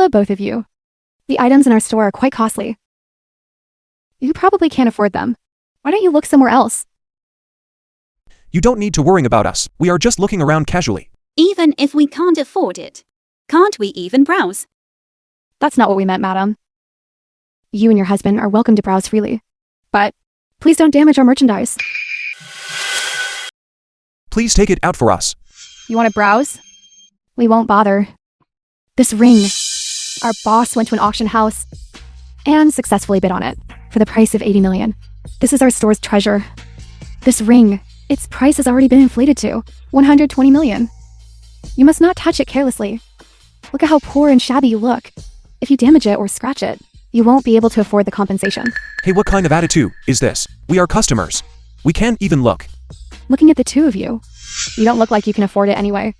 Hello, both of you. The items in our store are quite costly. You probably can't afford them. Why don't you look somewhere else? You don't need to worry about us. We are just looking around casually. Even if we can't afford it, can't we even browse? That's not what we meant, madam. You and your husband are welcome to browse freely. But please don't damage our merchandise. Please take it out for us. You want to browse? We won't bother. This ring. Our boss went to an auction house and successfully bid on it for the price of 80 million. This is our store's treasure. This ring, its price has already been inflated to 120 million. You must not touch it carelessly. Look at how poor and shabby you look. If you damage it or scratch it, you won't be able to afford the compensation. Hey, what kind of attitude is this? We are customers. We can't even look. Looking at the two of you, you don't look like you can afford it anyway.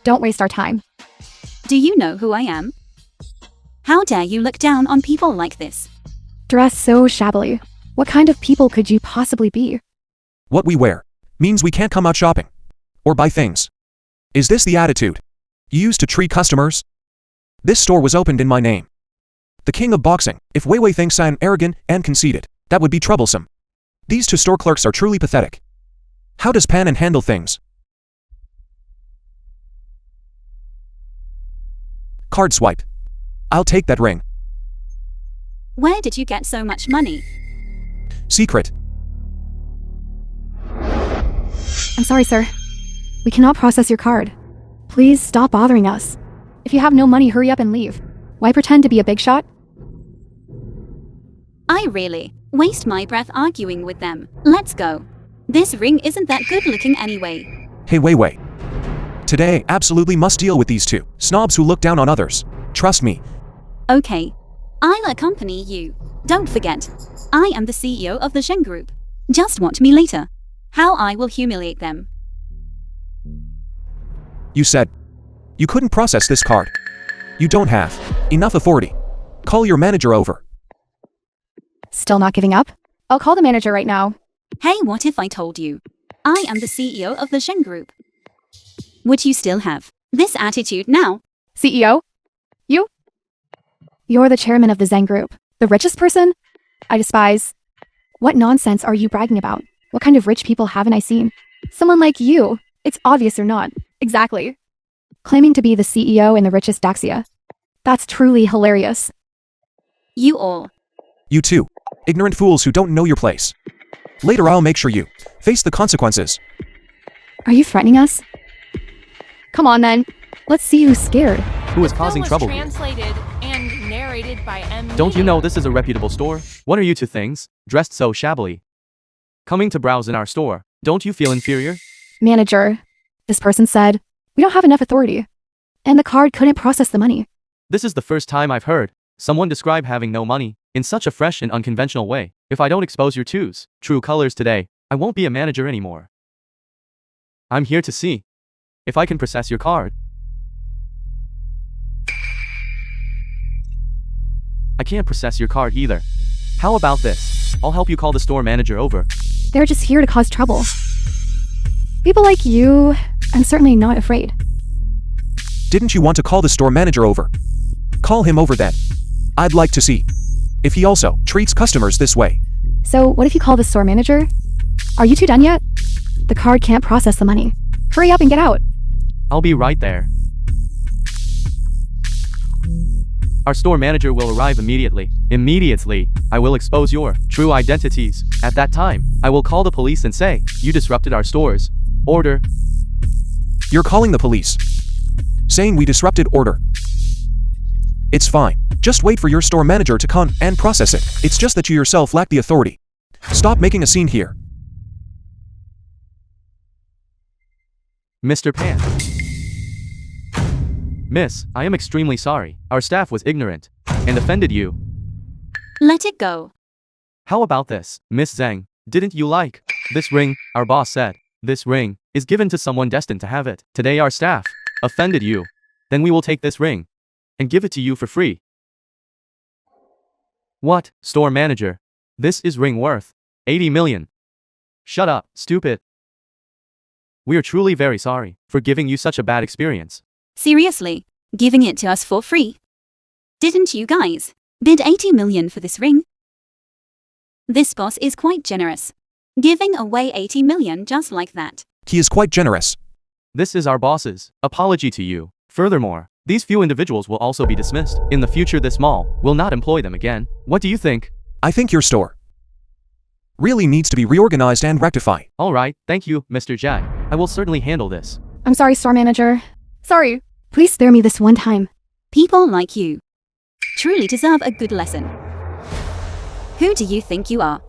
Don't waste our time. Do you know who I am? How dare you look down on people like this? Dressed so shabbily. What kind of people could you possibly be? What we wear means we can't come out shopping or buy things. Is this the attitude you used to treat customers? This store was opened in my name. The king of boxing. If Weiwei thinks I'm arrogant and conceited, that would be troublesome. These two store clerks are truly pathetic. How does Pan and handle things? Card swipe. I'll take that ring. Where did you get so much money? Secret. I'm sorry, sir. We cannot process your card. Please stop bothering us. If you have no money, hurry up and leave. Why pretend to be a big shot? I really waste my breath arguing with them. Let's go. This ring isn't that good looking anyway. Hey, Weiwei. Today, absolutely must deal with these two snobs who look down on others. Trust me. Okay. I'll accompany you. Don't forget, I am the CEO of the Zheng Group. Just watch me later. How I will humiliate them. You said you couldn't process this card. You don't have enough authority. Call your manager over. Still not giving up? I'll call the manager right now. Hey, what if I told you? I am the CEO of the Zheng Group. Would you still have this attitude now? CEO? You? You're the chairman of the Zen Group. The richest person? I despise. What nonsense are you bragging about? What kind of rich people haven't I seen? Someone like you. It's obvious you're not. Exactly. Claiming to be the CEO in the richest Daxia. That's truly hilarious. You all. You too. Ignorant fools who don't know your place. Later I'll make sure you face the consequences. Are you threatening us? Come on then. Let's see who's scared. Who is causing trouble here? Translated and narrated by M. Don't you know this is a reputable store? What are you two things, dressed so shabbily? Coming to browse in our store, don't you feel inferior? Manager, this person said, we don't have enough authority. And the card couldn't process the money. This is the first time I've heard someone describe having no money in such a fresh and unconventional way. If I don't expose your two's true colors today, I won't be a manager anymore. I'm here to see if I can process your card. I can't process your card either. How about this? I'll help you call the store manager over. They're just here to cause trouble. People like you, I'm certainly not afraid. Didn't you want to call the store manager over? Call him over then. I'd like to see if he also treats customers this way. So what if you call the store manager? Are you two done yet? The card can't process the money. Hurry up and get out. I'll be right there. Our store manager will arrive immediately. Immediately, I will expose your true identities. At that time, I will call the police and say, you disrupted our store's order. You're calling the police, saying we disrupted order. It's fine. Just wait for your store manager to come and process it. It's just that you yourself lack the authority. Stop making a scene here. Mr. Pan. Miss, I am extremely sorry. Our staff was ignorant and offended you. Let it go. How about this, Miss Zhang? Didn't you like this ring? Our boss said, this ring is given to someone destined to have it. Today our staff offended you. Then we will take this ring and give it to you for free. What, store manager? This is ring worth 80 million. Shut up, stupid. We are truly very sorry for giving you such a bad experience. Seriously, giving it to us for free? Didn't you guys bid 80 million for this ring? This boss is quite generous, giving away 80 million just like that. He is quite generous. This is our boss's apology to you. Furthermore, these few individuals will also be dismissed. In the future, this mall will not employ them again. What do you think? I think your store really needs to be reorganized and rectified. Alright, thank you, Mr. Jack. I will certainly handle this. I'm sorry, store manager. Sorry. Please spare me this one time. People like you truly deserve a good lesson. Who do you think you are?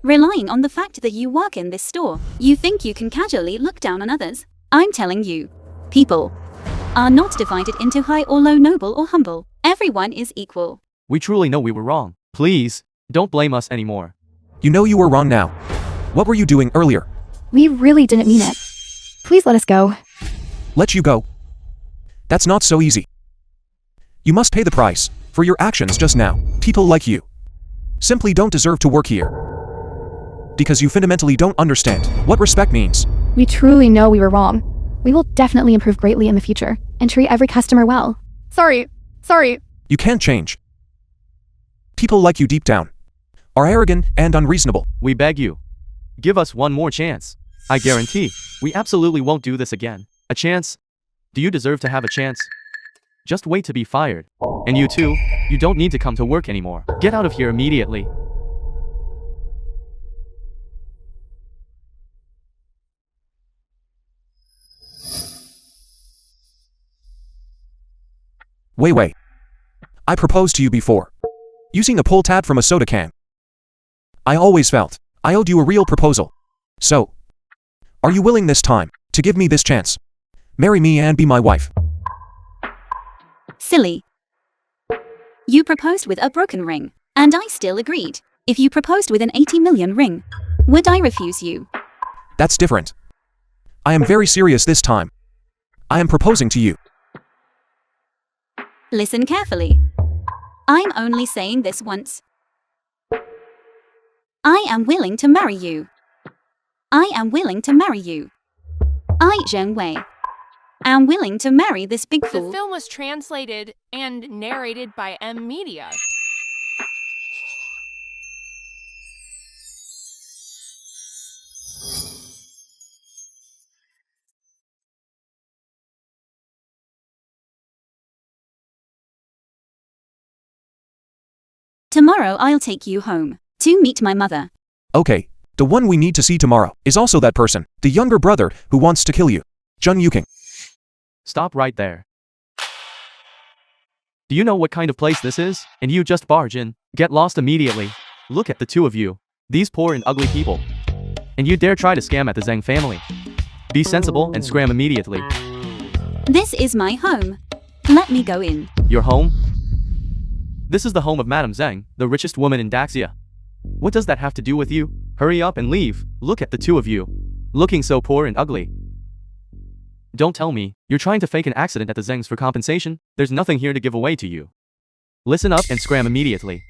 Relying on the fact that you work in this store, you think you can casually look down on others? I'm telling you, people are not divided into high or low, noble or humble. Everyone is equal. We truly know we were wrong. Please, don't blame us anymore. You know you were wrong now. What were you doing earlier? We really didn't mean it. Please let us go. Let you go? That's not so easy. You must pay the price for your actions just now. People like you simply don't deserve to work here because you fundamentally don't understand what respect means. We truly know we were wrong. We will definitely improve greatly in the future and treat every customer well. Sorry. You can't change. People like you deep down are arrogant and unreasonable. We beg you, give us one more chance. I guarantee, we absolutely won't do this again. A chance? Do you deserve to have a chance? Just wait to be fired. And you too, you don't need to come to work anymore. Get out of here immediately. Wait. I proposed to you before, using a pull tab from a soda can. I always felt I owed you a real proposal. So, are you willing this time to give me this chance? Marry me and be my wife. Silly. You proposed with a broken ring, and I still agreed. If you proposed with an 80 million ring, would I refuse you? That's different. I am very serious this time. I am proposing to you. Listen carefully. I'm only saying this once. I am willing to marry you. I am willing to marry you. I, Zheng Wei, am willing to marry this big The fool. film was translated and narrated by M Media. Tomorrow I'll take you home to meet my mother. Okay, the one we need to see tomorrow is also that person, the younger brother who wants to kill you. Jun Yuking. Stop right there. Do you know what kind of place this is? And you just barge in. Get lost immediately. Look at the two of you. These poor and ugly people. And you dare try to scam at the Zheng family. Be sensible and scram immediately. This is my home. Let me go in. Your home? This is the home of Madame Zheng, the richest woman in Daxia. What does that have to do with you? Hurry up and leave. Look at the two of you. Looking so poor and ugly. Don't tell me you're trying to fake an accident at the Zhengs for compensation. There's nothing here to give away to you. Listen up and scram immediately.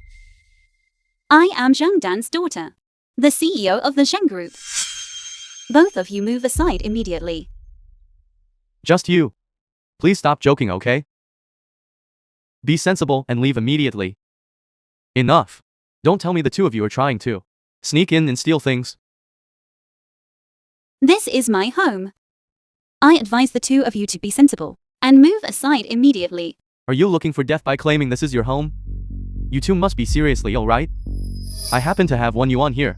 I am Zheng Dan's daughter, the CEO of the Zheng Group. Both of you move aside immediately. Just you. Please stop joking, okay? Be sensible and leave immediately. Enough. Don't tell me the two of you are trying to sneak in and steal things. This is my home. I advise the two of you to be sensible and move aside immediately. Are you looking for death by claiming this is your home? You two must be seriously alright? I happen to have 1 yuan here.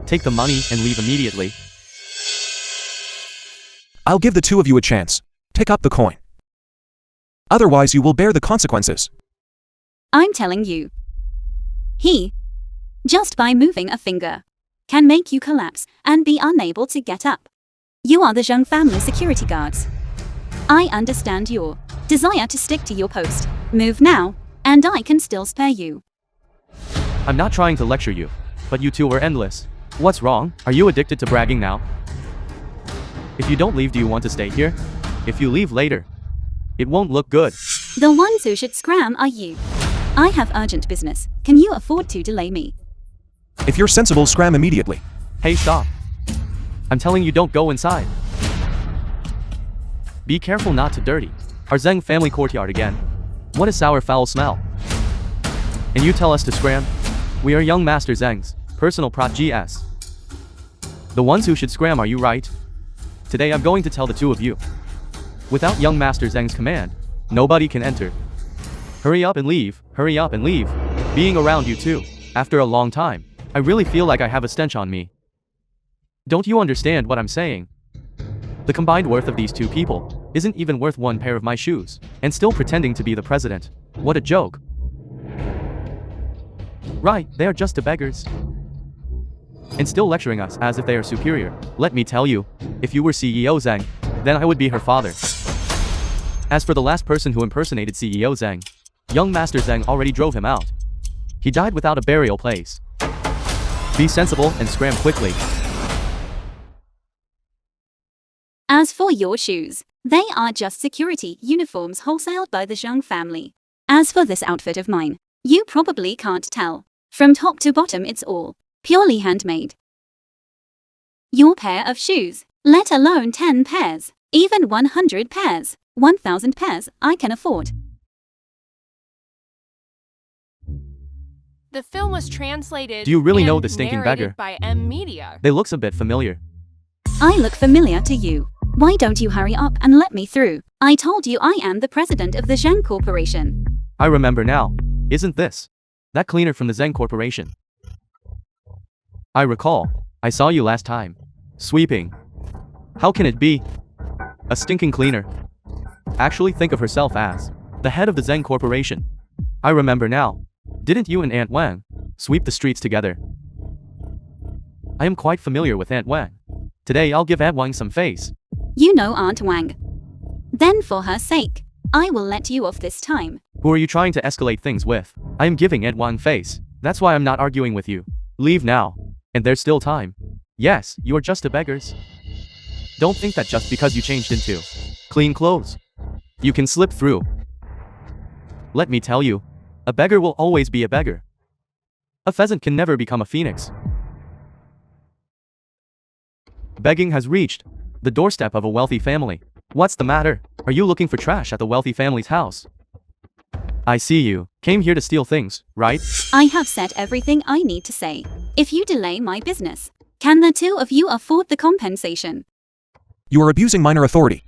Take the money and leave immediately. I'll give the two of you a chance. Pick up the coin. Otherwise you will bear the consequences. I'm telling you. He, just by moving a finger, can make you collapse and be unable to get up. You are the Zheng family security guards. I understand your desire to stick to your post. Move now, and I can still spare you. I'm not trying to lecture you, but you two are endless. What's wrong? Are you addicted to bragging now? If you don't leave, do you want to stay here? If you leave later, it won't look good. The ones who should scram are you. I have urgent business. Can you afford to delay me? If you're sensible, scram immediately. Hey, stop. I'm telling you, don't go inside. Be careful not to dirty our Zheng family courtyard again. What a sour foul smell. And you tell us to scram? We are young Master Zeng's personal prot GS. The ones who should scram, are you right? Today I'm going to tell the two of you. Without young Master Zeng's command, nobody can enter. Hurry up and leave, hurry up and leave. Being around you too, after a long time, I really feel like I have a stench on me. Don't you understand what I'm saying? The combined worth of these two people isn't even worth one pair of my shoes, and still pretending to be the president. What a joke. Right, they are just the beggars. And still lecturing us as if they are superior. Let me tell you, if you were CEO Zeng, then I would be her father. As for the last person who impersonated CEO Zeng, young Master Zeng already drove him out. He died without a burial place. Be sensible and scram quickly. As for your shoes, they are just security uniforms wholesaled by the Zhang family. As for this outfit of mine, you probably can't tell. From top to bottom it's all purely handmade. Your pair of shoes, let alone 10 pairs, even 100 pairs, 1,000 pairs, I can afford. The film was translated. Do you really know and the stinking narrated beggar? By Media. They looks a bit familiar. I look familiar to you. Why don't you hurry up and let me through? I told you I am the president of the Zhang Corporation. I remember now. Isn't this that cleaner from the Zeng Corporation? I recall. I saw you last time. Sweeping. How can it be? A stinking cleaner. Actually think of herself as the head of the Zeng Corporation. I remember now. Didn't you and Aunt Wang sweep the streets together? I am quite familiar with Aunt Wang. Today I'll give Aunt Wang some face. You know Aunt Wang. Then for her sake, I will let you off this time. Who are you trying to escalate things with? I am giving Aunt Wang face. That's why I'm not arguing with you. Leave now. And there's still time. Yes, you are just a beggars. Don't think that just because you changed into clean clothes, you can slip through. Let me tell you, a beggar will always be a beggar. A pheasant can never become a phoenix. Begging has reached the doorstep of a wealthy family. What's the matter? Are you looking for trash at the wealthy family's house? I see you came here to steal things, right? I have said everything I need to say. If you delay my business, can the two of you afford the compensation? You are abusing minor authority.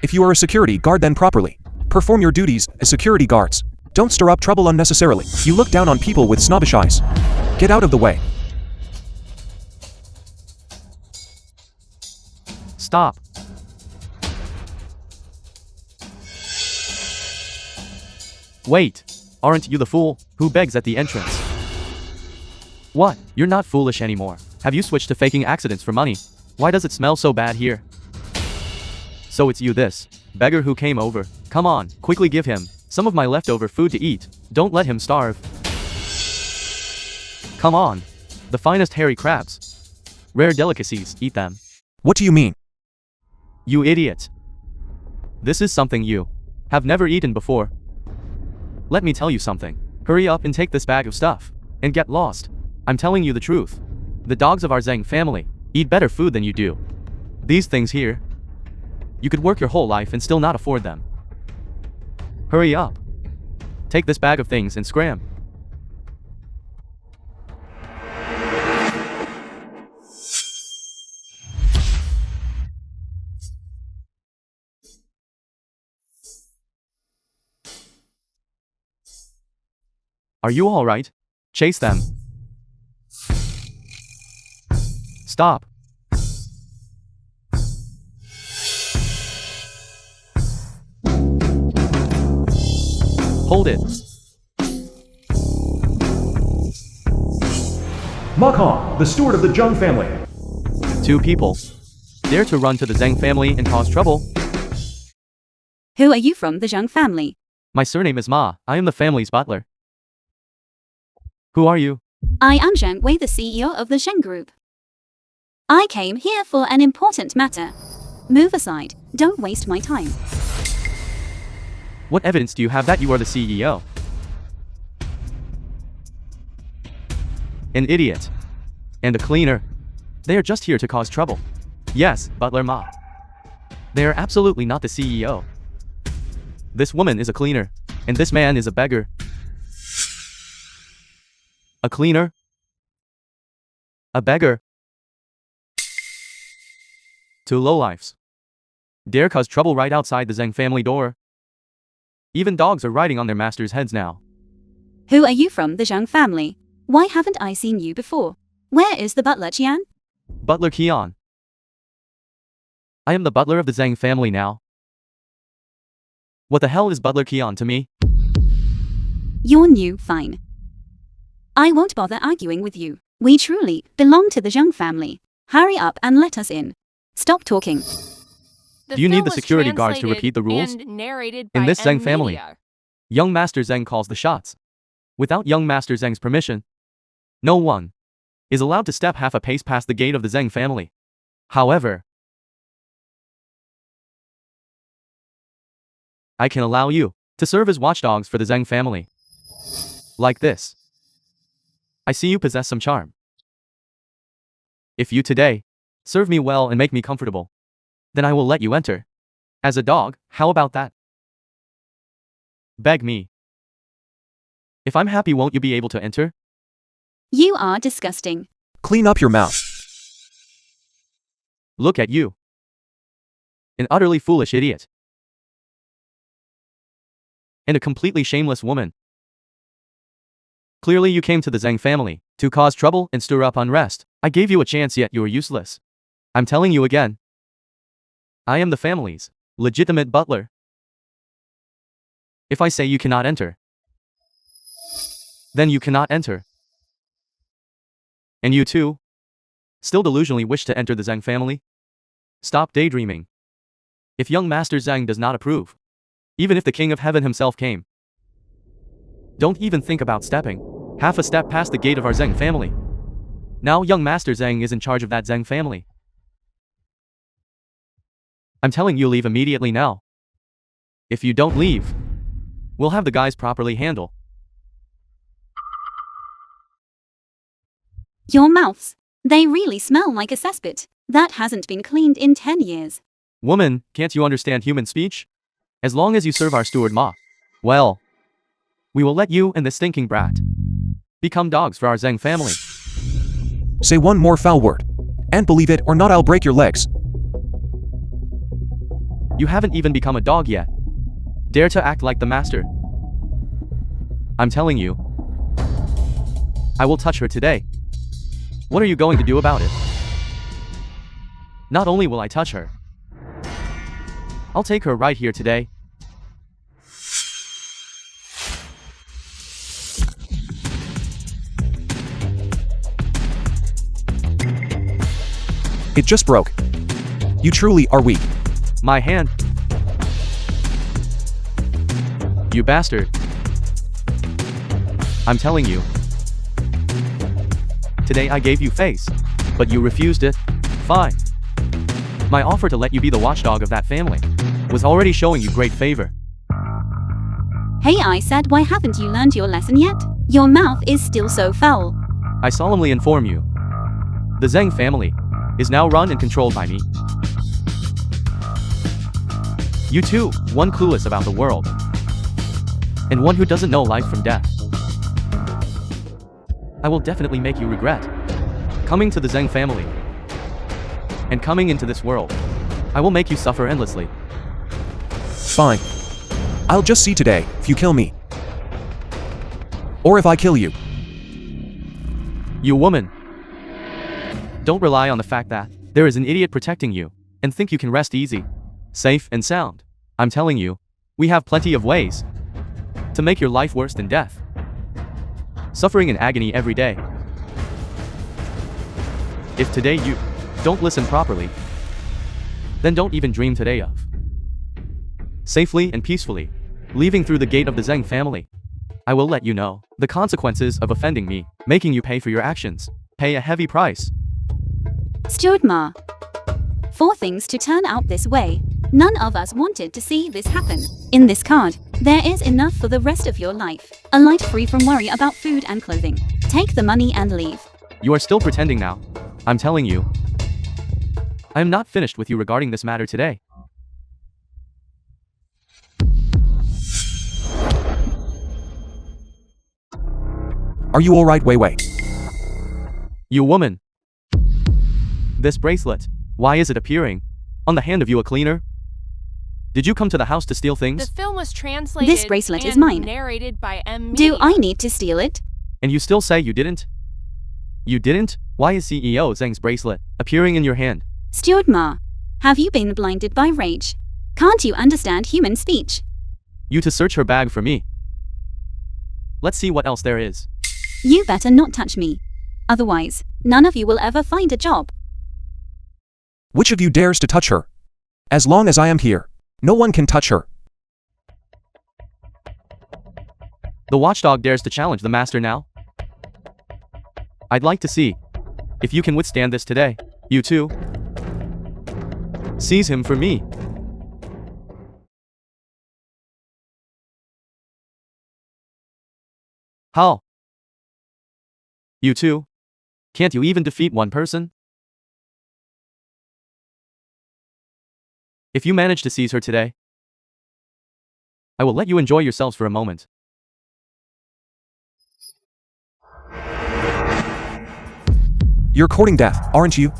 If you are a security guard, then properly perform your duties as security guards. Don't stir up trouble unnecessarily. You look down on people with snobbish eyes. Get out of the way. Stop. Wait, aren't you the fool who begs at the entrance? What? You're not foolish anymore. Have you switched to faking accidents for money? Why does it smell so bad here? So it's you, this beggar who came over. Come on, quickly give him some of my leftover food to eat. Don't let him starve. Come on, the finest hairy crabs. Rare delicacies, eat them. What do you mean? You idiot. This is something you have never eaten before. Let me tell you something. Hurry up and take this bag of stuff and get lost. I'm telling you the truth. The dogs of our Zeng family eat better food than you do. These things here, you could work your whole life and still not afford them. Hurry up. Take this bag of things and scram. Are you all right? Chase them. Stop. Hold it. Memegang, the steward of the Zheng family. Two people dare to run to the Zeng family and cause trouble. Who are you from the Zhang family? My surname is Ma. I am the family's butler. Who are you? I am Zhang Wei, the CEO of the Zheng Group. I came here for an important matter. Move aside. Don't waste my time. What evidence do you have that you are the CEO? An idiot. And a cleaner. They are just here to cause trouble. Yes, Butler Ma. They are absolutely not the CEO. This woman is a cleaner, and this man is a beggar. A cleaner? A beggar? Two lowlifes. Dare cause trouble right outside the Zheng family door. Even dogs are riding on their masters' heads now. Who are you from the Zhang family? Why haven't I seen you before? Where is the butler Qian? Butler Qian. I am the butler of the Zheng family now. What the hell is Butler Qian to me? You're new, fine. I won't bother arguing with you. We truly belong to the Zhang family. Hurry up and let us in. Stop talking. The Do you need film the was security guards to repeat the rules? and narrated In by this Zheng M family, Media. young Master Zheng calls the shots. Without young Master Zheng's permission, no one is allowed to step half a pace past the gate of the Zheng family. However, I can allow you to serve as watchdogs for the Zheng family. Like this. I see you possess some charm. If you today serve me well and make me comfortable, then I will let you enter. As a dog, how about that? Beg me. If I'm happy, won't you be able to enter? You are disgusting. Clean up your mouth. Look at you. An utterly foolish idiot. And a completely shameless woman. Clearly you came to the Zheng family to cause trouble and stir up unrest. I gave you a chance, yet you were useless. I'm telling you again. I am the family's legitimate butler. If I say you cannot enter, then you cannot enter. And you too, still delusionally wish to enter the Zheng family? Stop daydreaming. If young Master Zheng does not approve, even if the King of Heaven himself came, don't even think about stepping half a step past the gate of our Zheng family. Now young Master Zheng is in charge of that Zheng family. I'm telling you, leave immediately now. If you don't leave, we'll have the guys properly handle. Your mouths. They really smell like a cesspit that hasn't been cleaned in 10 years. Woman, can't you understand human speech? As long as you serve our steward Ma, well, we will let you and this stinking brat become dogs for our Zheng family. Say one more foul word. And believe it or not, I'll break your legs. You haven't even become a dog yet. Dare to act like the master. I'm telling you, I will touch her today. What are you going to do about it? Not only will I touch her, I'll take her right here today. It just broke. You truly are weak. My hand. You bastard. I'm telling you. Today I gave you face, but you refused it. Fine. My offer to let you be the watchdog of that family was already showing you great favor. Hey, I said, why haven't you learned your lesson yet? Your mouth is still so foul. I solemnly inform you, the Zheng family is now run and controlled by me. You too, one clueless about the world, and one who doesn't know life from death. I will definitely make you regret coming to the Zheng family and coming into this world. I will make you suffer endlessly. Fine. I'll just see today if you kill me. Or if I kill you. You woman. Don't rely on the fact that there is an idiot protecting you and think you can rest easy, safe and sound. I'm telling you, we have plenty of ways to make your life worse than death. Suffering in agony every day. If today you don't listen properly, then don't even dream today of safely and peacefully leaving through the gate of the Zheng family. I will let you know the consequences of offending me, making you pay for your actions. Pay a heavy price. Steward Ma. For things to turn out this way, none of us wanted to see this happen. In this card, there is enough for the rest of your life. A life free from worry about food and clothing. Take the money and leave. You are still pretending now. I'm telling you, I am not finished with you regarding this matter today. Are you alright, Wei Wei? You woman. This bracelet. Why is it appearing on the hand of you, a cleaner? Did you come to the house to steal The things? film was translated This bracelet is and mine. narrated by M. Do I need to steal it? And you still say you didn't? You didn't? Why is CEO Zheng's bracelet appearing in your hand? Steward Ma, have you been blinded by rage? Can't you understand human speech? You to search her bag for me. Let's see what else there is. You better not touch me. Otherwise, none of you will ever find a job. Which of you dares to touch her? As long as I am here, no one can touch her. The watchdog dares to challenge the master now? I'd like to see if you can withstand this today. You too. Seize him for me. How? You too? Can't you even defeat one person? If you manage to seize her today, I will let you enjoy yourselves for a moment. You're courting death, aren't you?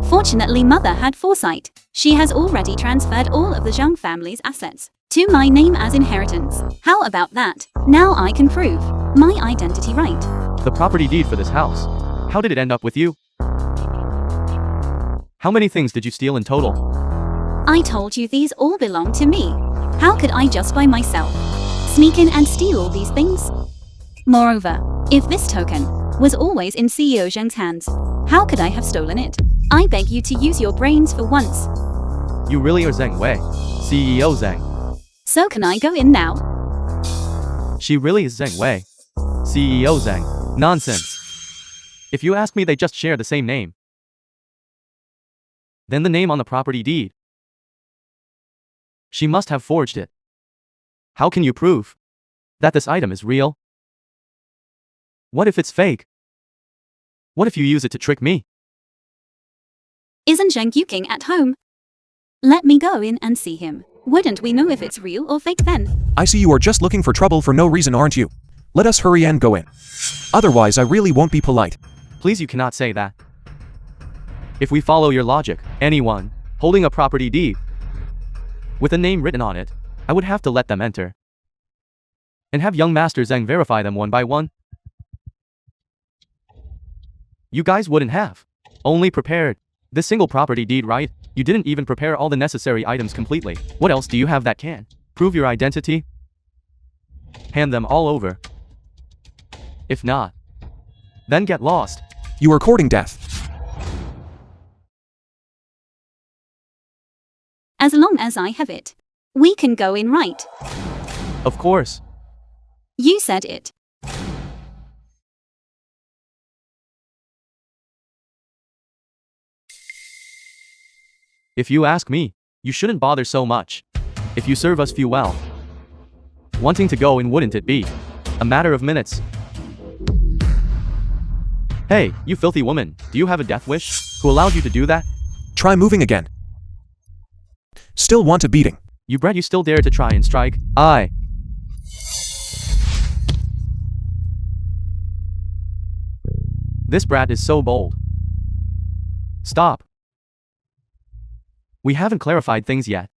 Fortunately, Mother had foresight. She has already transferred all of the Zhang family's assets to my name as inheritance. How about that? Now I can prove my identity right. The property deed for this house. How did it end up with you? How many things did you steal in total? I told you these all belong to me. How could I just by myself sneak in and steal all these things? Moreover, if this token was always in CEO Zheng's hands, how could I have stolen it? I beg you to use your brains for once. You really are Zheng Wei, CEO Zheng. So can I go in now? She really is Zheng Wei, CEO Zheng. Nonsense. If you ask me, they just share the same name. Then the name on the property deed. She must have forged it. How can you prove that this item is real? What if it's fake? What if you use it to trick me? Isn't Zheng Yuking at home? Let me go in and see him. Wouldn't we know if it's real or fake then? I see you are just looking for trouble for no reason, aren't you? Let us hurry and go in. Otherwise, I really won't be polite. Please, you cannot say that. If we follow your logic, anyone holding a property deed with a name written on it, I would have to let them enter and have young Master Zheng verify them one by one. You guys wouldn't have only prepared this single property deed, right? You didn't even prepare all the necessary items completely. What else do you have that can prove your identity? Hand them all over. If not, then get lost. You are courting death. As long as I have it, we can go in, right? Of course. You said it. If you ask me, you shouldn't bother so much. If you serve us few well, wanting to go in, wouldn't it be a matter of minutes? Hey, you filthy woman, do you have a death wish? Who allowed you to do that? Try moving again. Still want a beating. You brat, you still dare to try and strike? I. This brat is so bold. Stop. We haven't clarified things yet.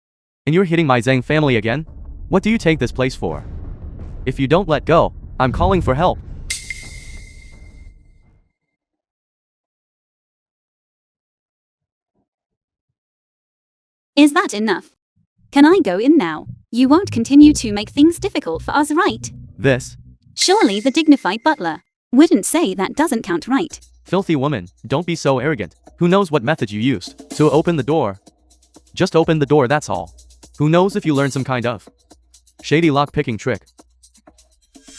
And you're hitting my Zheng family again? What do you take this place for? If you don't let go, I'm calling for help. Is that enough? Can I go in now? You won't continue to make things difficult for us, right? This. Surely the dignified butler wouldn't say that doesn't count, right? Filthy woman, don't be so arrogant. Who knows what method you used to open the door? Just open the door, that's all. Who knows if you learned some kind of shady lock-picking trick.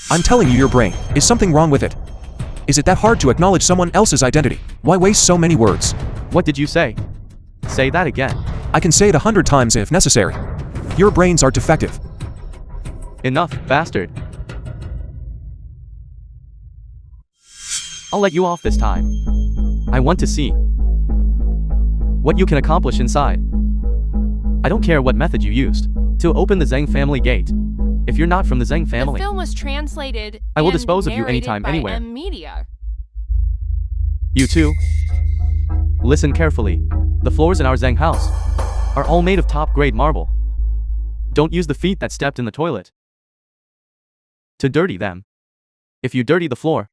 I'm telling you, your brain. Is something wrong with it? Is it that hard to acknowledge someone else's identity? Why waste so many words? What did you say? Say that again. I can say it 100 times if necessary. Your brains are defective. Enough, bastard. I'll let you off this time. I want to see what you can accomplish inside. I don't care what method you used to open the Zheng family gate. If you're not from the Zheng The family, film was translated I will and dispose of you narrated anytime, by anywhere. Media. you too. Listen carefully. The floors in our Zheng house are all made of top-grade marble. Don't use the feet that stepped in the toilet to dirty them. If you dirty the floor,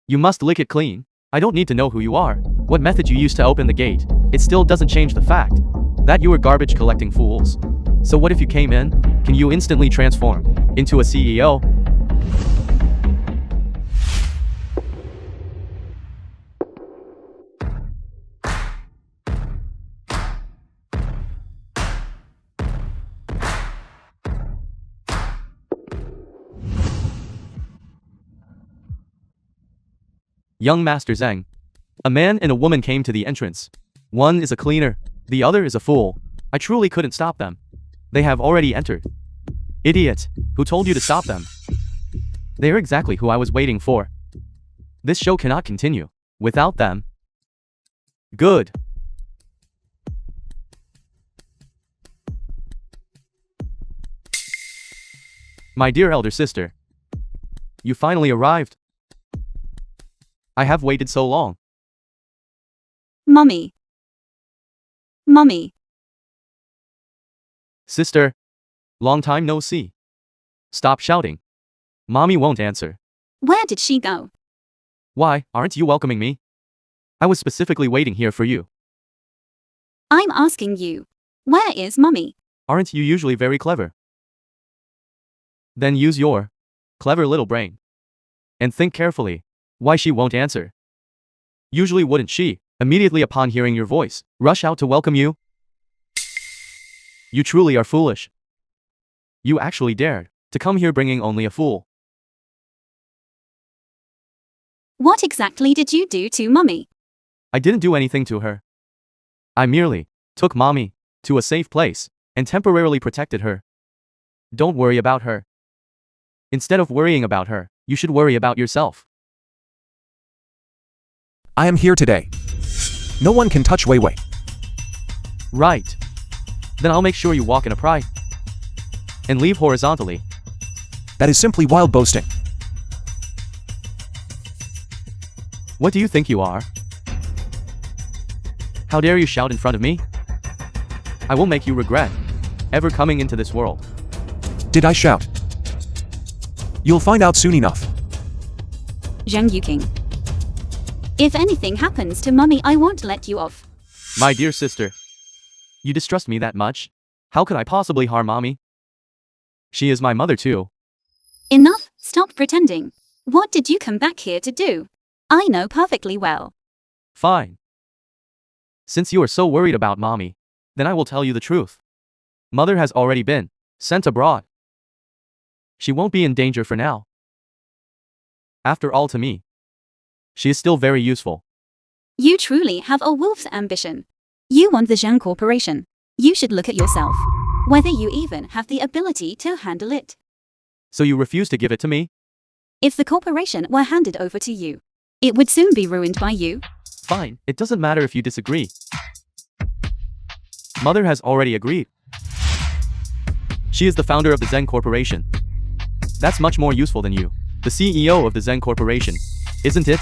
you must lick it clean. I don't need to know who you are, what method you used to open the gate. It still doesn't change the fact that you were garbage collecting fools. So what if you came in? Can you instantly transform into a CEO? Young Master Zheng. A man and a woman came to the entrance. One is a cleaner, the other is a fool. I truly couldn't stop them. They have already entered. Idiot, who told you to stop them? They are exactly who I was waiting for. This show cannot continue without them. Good. My dear elder sister, you finally arrived. I have waited so long. Mommy. Mommy. Sister, long time no see. Stop shouting. Mommy won't answer. Where did she go? Why, aren't you welcoming me? I was specifically waiting here for you. I'm asking you. Where is Mommy? Aren't you usually very clever? Then use your clever little brain and think carefully why she won't answer. Usually wouldn't she, immediately upon hearing your voice, rush out to welcome you? You truly are foolish. You actually dared to come here bringing only a fool. What exactly did you do to Mommy? I didn't do anything to her. I merely took Mommy to a safe place and temporarily protected her. Don't worry about her. Instead of worrying about her, you should worry about yourself. I am here today. No one can touch Wei Wei. Right. Then I'll make sure you walk in a pride and leave horizontally. That is simply wild boasting. What do you think you are? How dare you shout in front of me? I will make you regret ever coming into this world. Did I shout? You'll find out soon enough. Zheng Yuking. If anything happens to Mommy, I won't let you off. My dear sister, you distrust me that much? How could I possibly harm Mommy? She is my mother too. Enough, stop pretending. What did you come back here to do? I know perfectly well. Fine. Since you are so worried about Mommy, then I will tell you the truth. Mother has already been sent abroad. She won't be in danger for now. After all, to me, she is still very useful. You truly have a wolf's ambition. You want the Zheng Corporation. You should look at yourself. Whether you even have the ability to handle it. So you refuse to give it to me? If the corporation were handed over to you, it would soon be ruined by you. Fine, it doesn't matter if you disagree. Mother has already agreed. She is the founder of the Zheng Corporation. That's much more useful than you, the CEO of the Zheng Corporation, isn't it?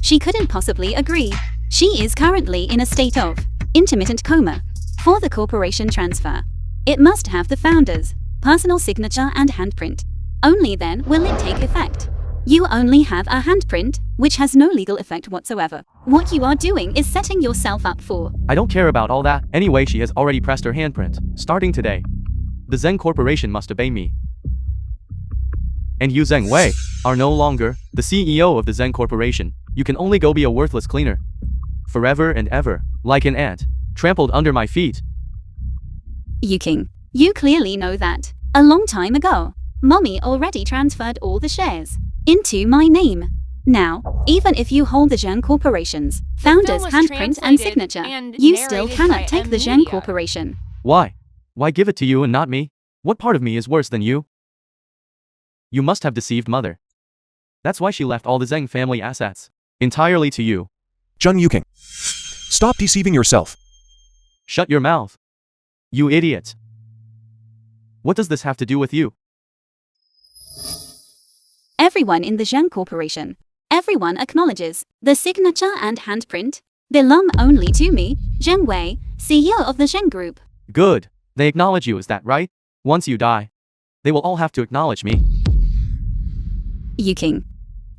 She couldn't possibly agree. She is currently in a state of intermittent coma. For the corporation transfer, it must have the founder's personal signature and handprint. Only then will it take effect. You only have a handprint, which has no legal effect whatsoever. What you are doing is setting yourself up for. I don't care about all that. Anyway, she has already pressed her handprint. Starting today, the Zheng Corporation must obey me. And you, Zheng Wei, are no longer the CEO of the Zheng Corporation. You can only go be a worthless cleaner. Forever and ever, like an ant, trampled under my feet. Yuking, you clearly know that. A long time ago, Mommy already transferred all the shares into my name. Now, even if you hold the Zheng Corporation's founder's was handprint and translated signature, and you still narrated cannot by take the Zheng Media. Corporation. Why? Why give it to you and not me? What part of me is worse than you? You must have deceived Mother. That's why she left all the Zheng family assets entirely to you. Jun Yuking. Stop deceiving yourself. Shut your mouth. You idiot. What does this have to do with you? Everyone in the Zheng Corporation, everyone acknowledges the signature and handprint belong only to me, Zheng Wei, CEO of the Zheng Group. Good. They acknowledge you, is that right? Once you die, they will all have to acknowledge me. Yuking.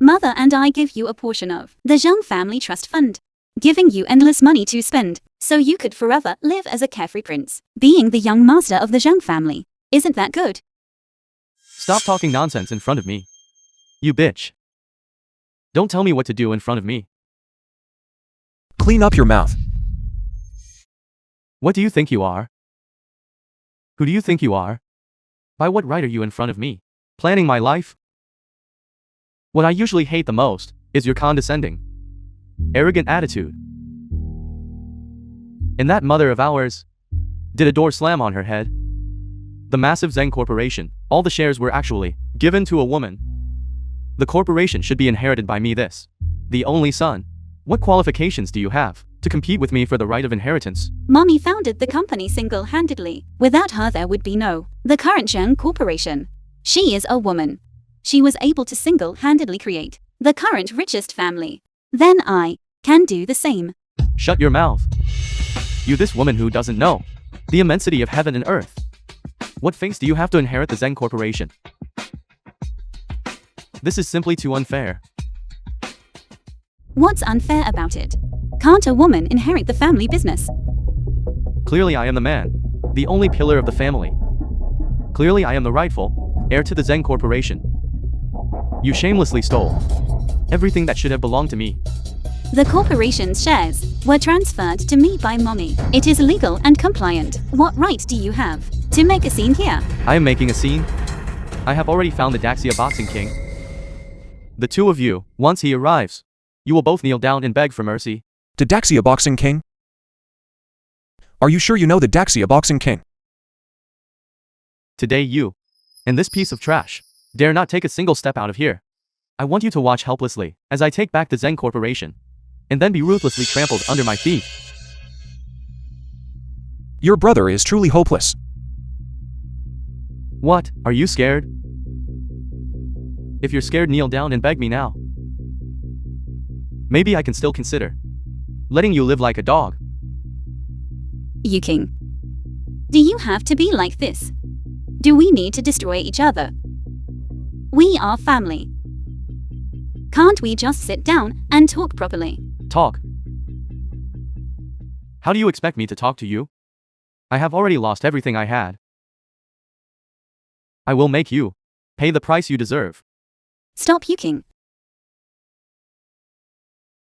Mother and I give you a portion of the Zheng Family Trust Fund, giving you endless money to spend, so you could forever live as a carefree prince, being the young master of the Zheng family. Isn't that good? Stop talking nonsense in front of me. You bitch. Don't tell me what to do in front of me. Clean up your mouth. What do you think you are? Who do you think you are? By what right are you in front of me? Planning my life? What I usually hate the most is your condescending, arrogant attitude. And that mother of ours did a door slam on her head. The massive Zheng Corporation, all the shares were actually given to a woman. The corporation should be inherited by me, the only son. What qualifications do you have to compete with me for the right of inheritance? Mommy founded the company single-handedly. Without her there would be no the current Zheng Corporation. She is a woman. She was able to single-handedly create the current richest family. Then I can do the same. Shut your mouth. You, this woman who doesn't know the immensity of heaven and earth. What face do you have to inherit the Zheng Corporation? This is simply too unfair. What's unfair about it? Can't a woman inherit the family business? Clearly I am the man, the only pillar of the family. Clearly I am the rightful heir to the Zheng Corporation. You shamelessly stole everything that should have belonged to me. The corporation's shares were transferred to me by Mommy. It is legal and compliant. What right do you have to make a scene here? I am making a scene. I have already found the Daxia Boxing King. The two of you, once he arrives, you will both kneel down and beg for mercy. The Daxia Boxing King? Are you sure you know the Daxia Boxing King? Today you, and this piece of trash, dare not take a single step out of here. I want you to watch helplessly as I take back the Zheng Corporation, and then be ruthlessly trampled under my feet. Your brother is truly hopeless. What, are you scared? If you're scared, kneel down and beg me now. Maybe I can still consider letting you live like a dog. Yuking. Do you have to be like this? Do we need to destroy each other? We are family. Can't we just sit down and talk properly? Talk? How do you expect me to talk to you? I have already lost everything I had. I will make you pay the price you deserve. Stop yuking.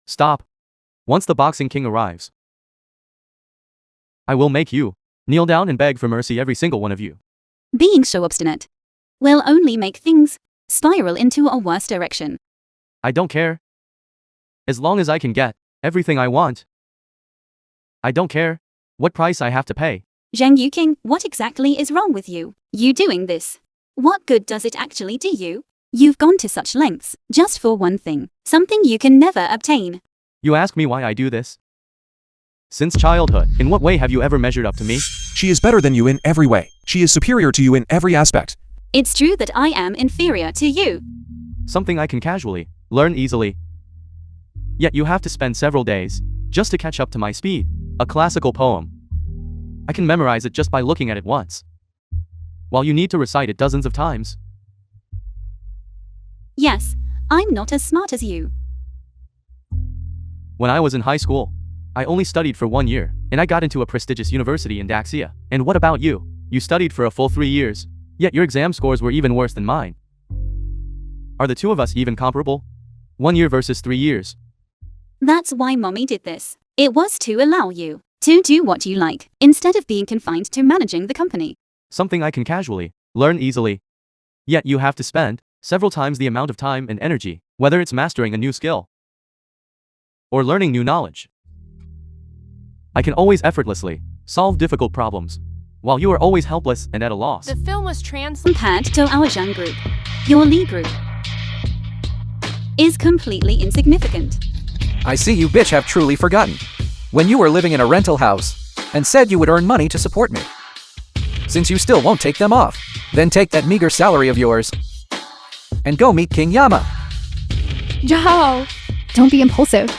Stop. Once the Boxing King arrives, I will make you kneel down and beg for mercy, every single one of you. Being so obstinate will only make things spiral into a worse direction. I don't care. As long as I can get everything I want. I don't care what price I have to pay. Zheng Yuking, what exactly is wrong with you? You doing this? What good does it actually do you? You've gone to such lengths just for one thing, something you can never obtain. You ask me why I do this? Since childhood, in what way have you ever measured up to me? She is better than you in every way. She is superior to you in every aspect. It's true that I am inferior to you. Something I can casually learn easily. Yet you have to spend several days just to catch up to my speed. A classical poem. I can memorize it just by looking at it once, while you need to recite it dozens of times. Yes, I'm not as smart as you. When I was in high school, I only studied for 1 year, and I got into a prestigious university in Daxia. And what about you? You studied for a full 3 years, yet your exam scores were even worse than mine. Are the two of us even comparable? 1 year versus 3 years. That's why Mommy did this. It was to allow you to do what you like, instead of being confined to managing the company. Something I can casually learn easily. Yet you have to spend several times the amount of time and energy, whether it's mastering a new skill or learning new knowledge. I can always effortlessly solve difficult problems, while you are always helpless and at a loss. The film was translated. Compared to our Zheng group, your Li group is completely insignificant. I see you bitch have truly forgotten. When you were living in a rental house, and said you would earn money to support me. Since you still won't take them off, then take that meager salary of yours, and go meet King Yama. Zhao! Don't be impulsive.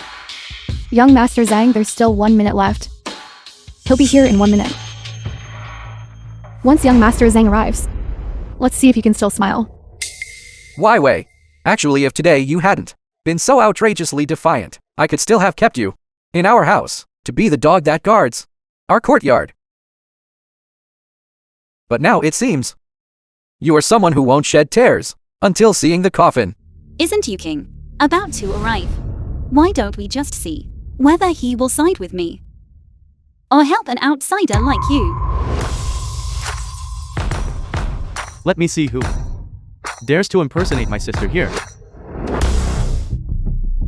Young Master Zhang, there's still 1 minute left. He'll be here in 1 minute. Once young Master Zhang arrives, let's see if you can still smile. Why way? Actually, if today you hadn't been so outrageously defiant, I could still have kept you in our house to be the dog that guards our courtyard. But now it seems you are someone who won't shed tears until seeing the coffin. Isn't you King about to arrive? Why don't we just see whether he will side with me or help an outsider like you? Let me see who dares to impersonate my sister here.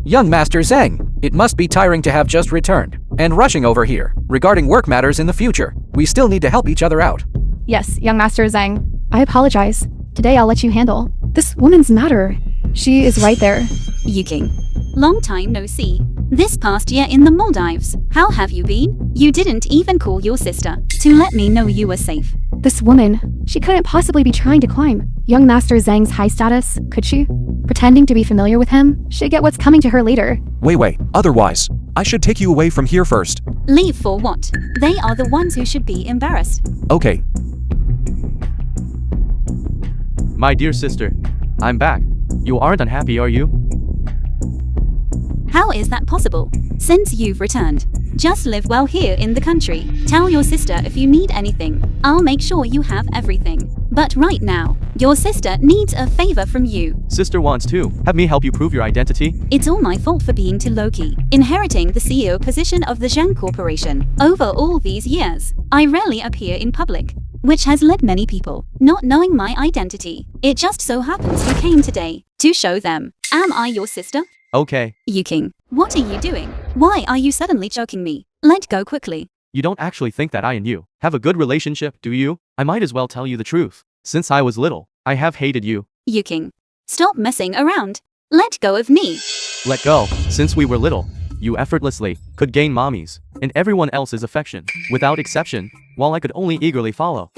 Young Master Zhang, it must be tiring to have just returned and rushing over here regarding work matters in the future. We still need to help each other out. Yes, young Master Zhang. I apologize. Today I'll let you handle this woman's matter. She is right there. You King, long time no see. This past year in the Maldives, how have you been? You didn't even call your sister to let me know you were safe. This woman, she couldn't possibly be trying to climb young Master Zhang's high status, could she? Pretending to be familiar with him, she'd get what's coming to her later. Wait, otherwise, I should take you away from here first. Leave for what? They are the ones who should be embarrassed. Okay. My dear sister, I'm back. You aren't unhappy, are you? How is that possible? Since you've returned, just live well here in the country. Tell your sister if you need anything. I'll make sure you have everything. But right now, your sister needs a favor from you. Sister wants to have me help you prove your identity. It's all my fault for being too low-key, inheriting the CEO position of the Zhang Corporation. Over all these years, I rarely appear in public, which has led many people not knowing my identity. It just so happens you came today to show them. Am I your sister? Okay. You King, what are you doing? Why are you suddenly choking me? Let go quickly. You don't actually think that I and you have a good relationship, do you? I might as well tell you the truth. Since I was little, I have hated you. You King, stop messing around. Let go of me. Let go. Since we were little, you effortlessly could gain mommy's and everyone else's affection, without exception, while I could only eagerly follow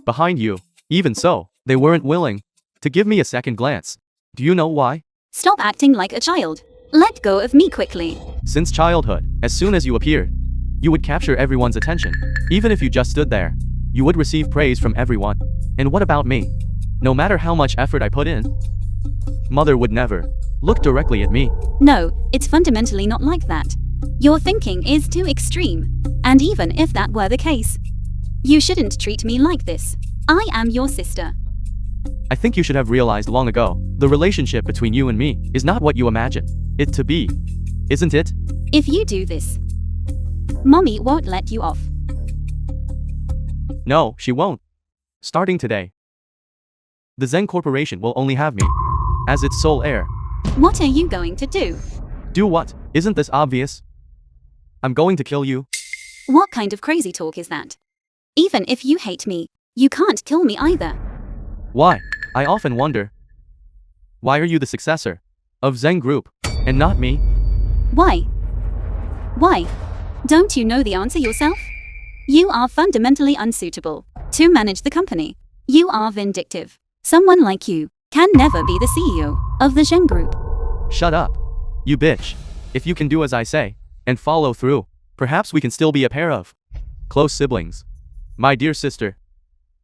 behind you. Even so, they weren't willing to give me a second glance. Do you know why? Stop acting like a child. Let go of me quickly. Since childhood, as soon as you appeared, you would capture everyone's attention. Even if you just stood there, you would receive praise from everyone. And what about me? No matter how much effort I put in, mother would never look directly at me. No, it's fundamentally not like that. Your thinking is too extreme. And even if that were the case, you shouldn't treat me like this. I am your sister. I think you should have realized long ago, the relationship between you and me is not what you imagine it to be. Isn't it? If you do this, Mommy won't let you off. No, she won't. Starting today, the Zhang Corporation will only have me as its sole heir. What are you going to do? Do what? Isn't this obvious? I'm going to kill you. What kind of crazy talk is that? Even if you hate me, you can't kill me either. Why? I often wonder. Why are you the successor of Zhang Group and not me? Why? Why? Don't you know the answer yourself? You are fundamentally unsuitable to manage the company. You are vindictive. Someone like you can never be the CEO of the Zhang Group. Shut up, you bitch. If you can do as I say and follow through, perhaps we can still be a pair of close siblings. My dear sister,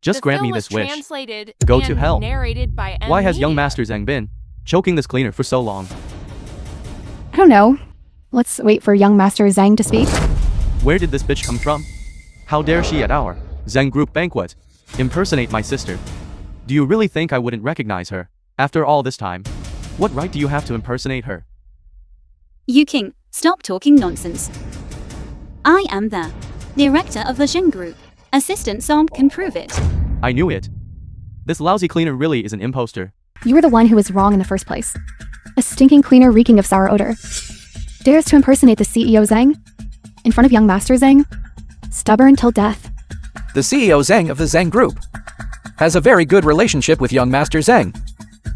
just grant me this wish. Go to hell. Why has young Master Zhang been choking this cleaner for so long? I don't know. Let's wait for young Master Zhang to speak. Where did this bitch come from? How dare she at our Zhang Group banquet impersonate my sister? Do you really think I wouldn't recognize her after all this time? What right do you have to impersonate her? You King, stop talking nonsense. I am the director of the Zhang Group. Assistant Som can prove it. I knew it. This lousy cleaner really is an imposter. You were the one who was wrong in the first place. A stinking cleaner reeking of sour odor. Dares to impersonate the CEO Zhang? In front of young Master Zhang? Stubborn till death. The CEO Zhang of the Zhang Group has a very good relationship with young Master Zhang.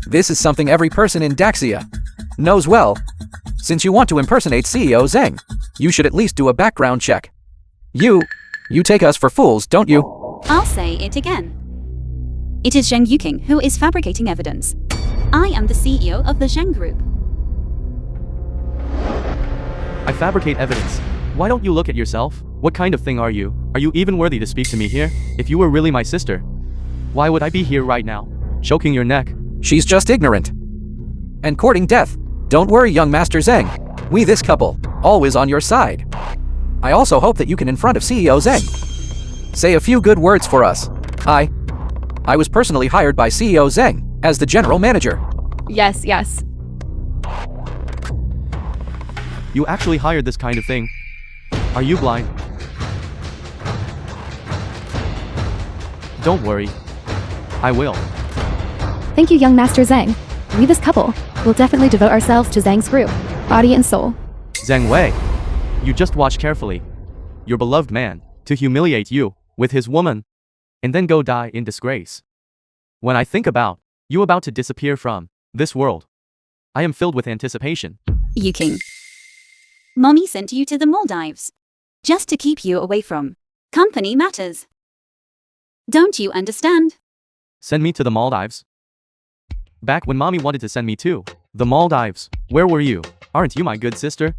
This is something every person in Daxia knows well. Since you want to impersonate CEO Zheng, you should at least do a background check. You take us for fools, don't you? I'll say it again. It is Zheng Yuking who is fabricating evidence. I am the CEO of the Zheng Group. I fabricate evidence. Why don't you look at yourself? What kind of thing are you? Are you even worthy to speak to me here? If you were really my sister, why would I be here right now, choking your neck? She's just ignorant. And courting death. Don't worry, young Master Zheng. We this couple, always on your side. I also hope that you can in front of CEO Zheng say a few good words for us. I was personally hired by CEO Zheng as the general manager. Yes, yes. You actually hired this kind of thing? Are you blind? Don't worry. I will. Thank you, young Master Zheng. We this couple will definitely devote ourselves to Zheng's group, body and soul. Zheng Wei, you just watch carefully. Your beloved man, to humiliate you, with his woman, and then go die in disgrace. When I think about you about to disappear from this world, I am filled with anticipation. Yuking. Mommy sent you to the Maldives. Just to keep you away from company matters. Don't you understand? Send me to the Maldives? Back when mommy wanted to send me to the Maldives, where were you? Aren't you my good sister?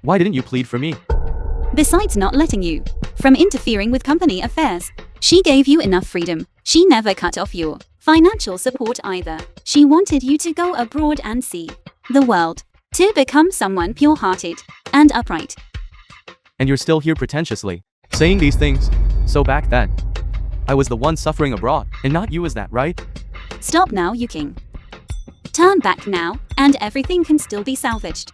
Why didn't you plead for me? Besides not letting you from interfering with company affairs, she gave you enough freedom. She never cut off your financial support either. She wanted you to go abroad and see the world, to become someone pure-hearted and upright. And you're still here pretentiously saying these things. So back then, I was the one suffering abroad, and not you, is that right? Stop now, Yuking. Turn back now, and everything can still be salvaged.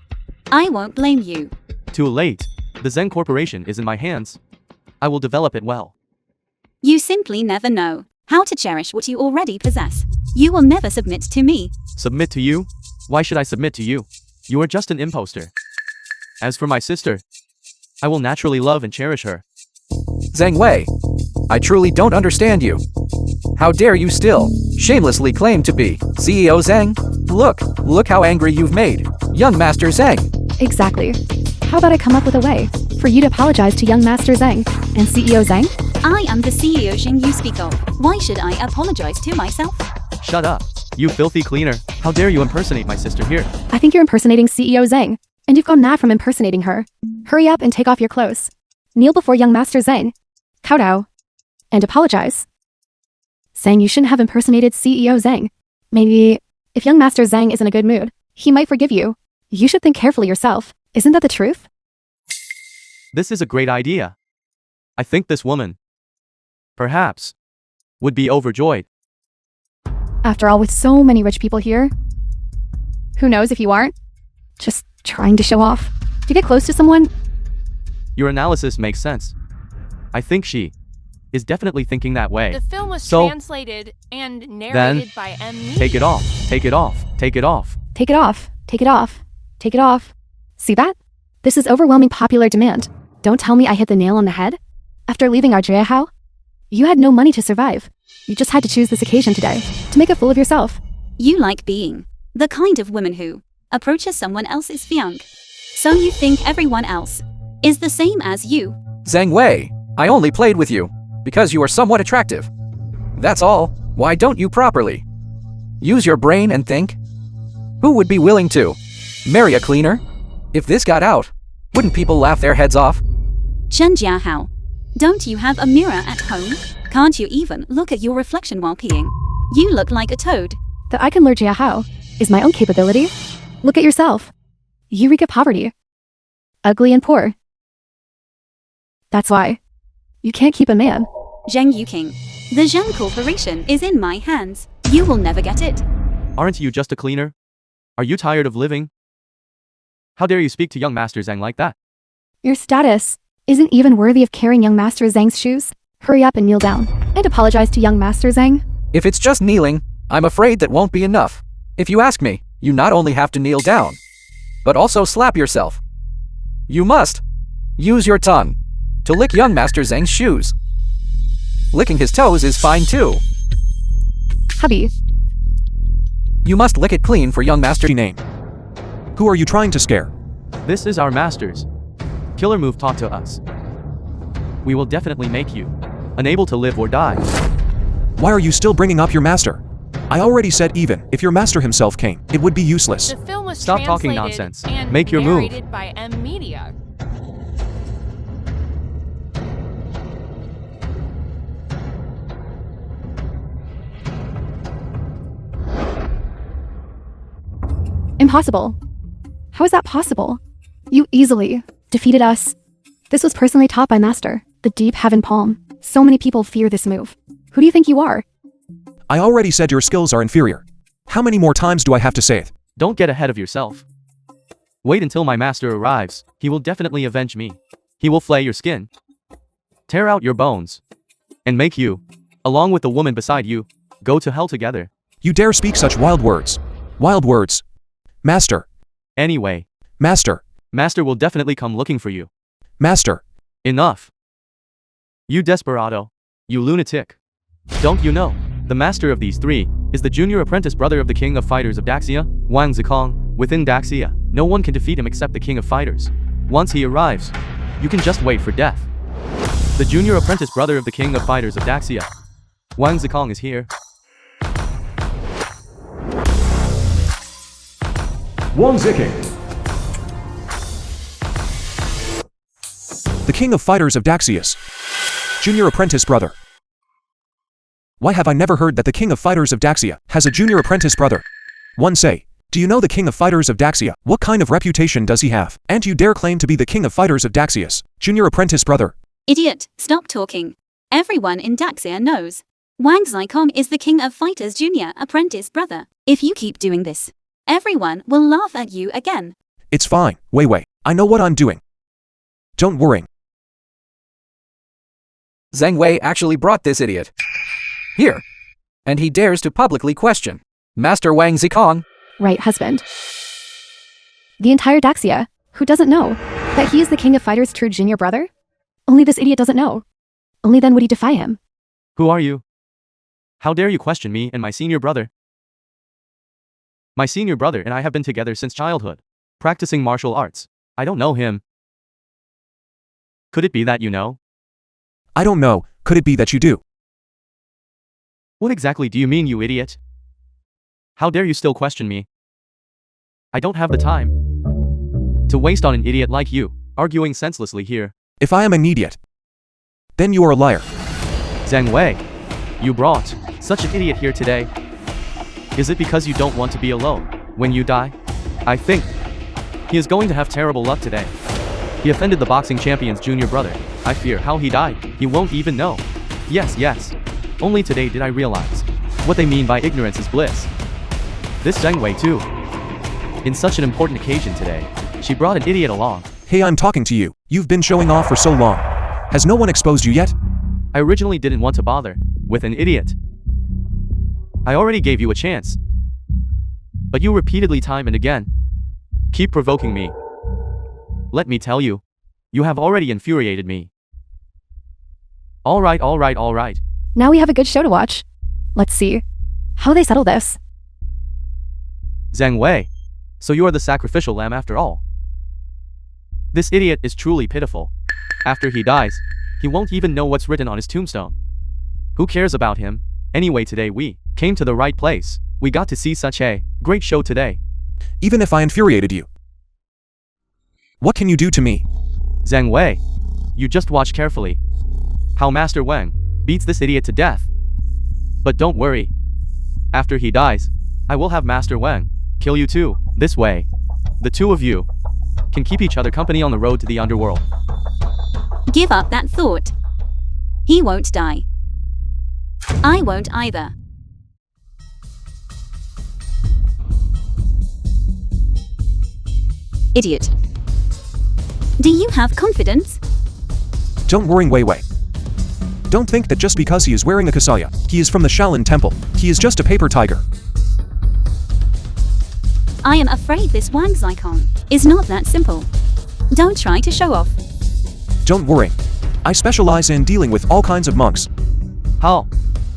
I won't blame you. Too late. The Zheng Corporation is in my hands. I will develop it well. You simply never know how to cherish what you already possess. You will never submit to me. Submit to you? Why should I submit to you? You are just an imposter. As for my sister, I will naturally love and cherish her. Zheng Wei, I truly don't understand you. How dare you still shamelessly claim to be CEO Zheng? Look how angry you've made young Master Zheng. Exactly. How about I come up with a way for you to apologize to young Master Zheng and CEO Zheng? I am the CEO Zheng you speak of. Why should I apologize to myself? Shut up, you filthy cleaner. How dare you impersonate my sister here? I think you're impersonating CEO Zheng, and you've gone mad from impersonating her. Hurry up and take off your clothes. Kneel before young Master Zheng. Kowtow. And apologize. Saying you shouldn't have impersonated CEO Zheng. Maybe, if young Master Zheng is in a good mood, he might forgive you. You should think carefully yourself. Isn't that the truth? This is a great idea. I think this woman, perhaps, would be overjoyed. After all, with so many rich people here, who knows if you aren't? Just trying to show off. To get close to someone? Your analysis makes sense. I think she is definitely thinking that way. The film was So, translated and narrated by Memegang. Take it off. Take it off. Take it off. Take it off. Take it off. Take it off. See that? This is overwhelming popular demand. Don't tell me I hit the nail on the head. After leaving our Jiahao, you had no money to survive. You just had to choose this occasion today to make a fool of yourself. You like being the kind of woman who approaches someone else's fiancé. So you think everyone else is the same as you. Zheng Wei, I only played with you because you are somewhat attractive. That's all. Why don't you properly use your brain and think? Who would be willing to marry a cleaner? If this got out, wouldn't people laugh their heads off? Chen Jiahao, don't you have a mirror at home? Can't you even look at your reflection while peeing? You look like a toad. That I can lure Jiahao is my own capability. Look at yourself. You reek of poverty. Ugly and poor. That's why. You can't keep a man. Zheng Yuking, the Zheng Corporation is in my hands. You will never get it. Aren't you just a cleaner? Are you tired of living? How dare you speak to young Master Zheng like that? Your status isn't even worthy of carrying young Master Zheng's shoes. Hurry up and kneel down and apologize to young Master Zheng. If it's just kneeling, I'm afraid that won't be enough. If you ask me, you not only have to kneel down, but also slap yourself. You must use your tongue to lick young Master Zheng's shoes. Licking his toes is fine too. Hubby, You must lick it clean for young Master. Name. Who are you trying to scare? This is our master's killer move taught to us. We will definitely make you unable to live or die. Why are you still bringing up your master? I already said even if your master himself came, it would be useless. The film was Stop talking translated nonsense. and Make your move. narrated by Media. Impossible. How is that possible? You easily defeated us. This was personally taught by Master. The deep heaven palm. So many people fear this move. Who do you think you are? I already said your skills are inferior. How many more times do I have to say it? Don't get ahead of yourself. Wait until my master arrives. He will definitely avenge me. He will flay your skin, tear out your bones, and make you, along with the woman beside you, go to hell together. You dare speak such wild words. Wild words. Master. Anyway, Master. master will definitely come looking for you. Master. Enough. You desperado. You lunatic. Don't you know? The master of these three is the junior apprentice brother of the king of fighters of Daxia, Wang Zikong. Within Daxia, no one can defeat him except the king of fighters. Once he arrives, you can just wait for death. The junior apprentice brother of the king of fighters of Daxia, Wang Zikong, is here. Wang Ziking. The king of fighters of Daxius. Junior apprentice brother. Why have I never heard that the king of fighters of Daxia has a junior apprentice brother? One say, do you know the king of fighters of Daxia? What kind of reputation does he have? And you dare claim to be the king of fighters of Daxius, junior apprentice brother? Idiot, stop talking. Everyone in Daxia knows. Wang Zikong is the king of fighters' junior apprentice brother. If you keep doing this, everyone will laugh at you again. It's fine, Wei. I know what I'm doing. Don't worry. Zhang Wei actually brought this idiot here, and he dares to publicly question Master Wang Zikong. Right, husband. The entire Daxia, who doesn't know that he is the king of fighters' true junior brother? Only this idiot doesn't know. Only then would he defy him. Who are you? How dare you question me and my senior brother? My senior brother and I have been together since childhood, practicing martial arts. I don't know him. Could it be that you know? I don't know, could it be that you do? What exactly do you mean, you idiot? How dare you still question me? I don't have the time to waste on an idiot like you, arguing senselessly here. If I am an idiot, then you are a liar. Zhang Wei, you brought such an idiot here today. Is it because you don't want to be alone when you die? I think he is going to have terrible luck today. He offended the boxing champion's junior brother. I fear how he died. He won't even know. Yes. Only today did I realize what they mean by ignorance is bliss. This Zhang Wei too. In such an important occasion today, she brought an idiot along. Hey, I'm talking to you. You've been showing off for so long. Has no one exposed you yet? I originally didn't want to bother with an idiot. I already gave you a chance. But you repeatedly time and again keep provoking me. Let me tell you, you have already infuriated me. All right. Now we have a good show to watch. Let's see how they settle this. Zhang Wei, so you are the sacrificial lamb after all. This idiot is truly pitiful. After he dies, he won't even know what's written on his tombstone. Who cares about him? Anyway, today we came to the right place. We got to see such a great show today. Even if I infuriated you, what can you do to me? Zhang Wei, you just watch carefully how Master Wang beats this idiot to death. But don't worry. After he dies, I will have Master Wang kill you too. This way, the two of you can keep each other company on the road to the underworld. Give up that thought. He won't die. I won't either. Idiot. Do you have confidence? Don't worry, Wei. Don't think that just because he is wearing a kasaya, he is from the Shaolin Temple. He is just a paper tiger. I am afraid this Wang Zikong is not that simple. Don't try to show off. Don't worry. I specialize in dealing with all kinds of monks. How?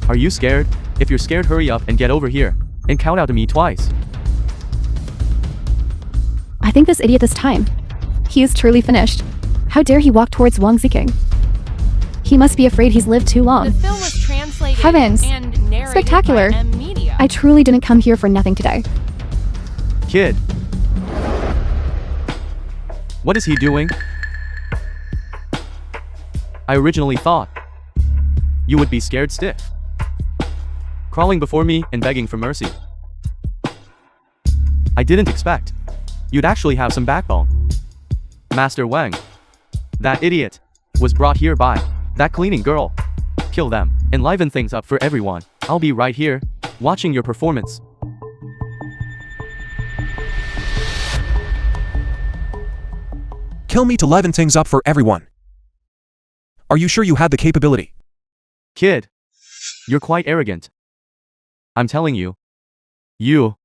Are you scared? If you're scared, hurry up and get over here and count out to me twice. I think this idiot this time. He is truly finished. How dare he walk towards Wang Ziking? He must be afraid he's lived too long. The film was translated Heavens. and narrated Spectacular. by M-Media. I truly didn't come here for nothing today. Kid. What is he doing? I originally thought you would be scared stiff, crawling before me and begging for mercy. I didn't expect you'd actually have some backbone. Master Wang, that idiot, was brought here by that cleaning girl. Kill them and liven things up for everyone. I'll be right here, watching your performance. Kill me to liven things up for everyone. Are you sure you had the capability? Kid, you're quite arrogant. I'm telling you. You,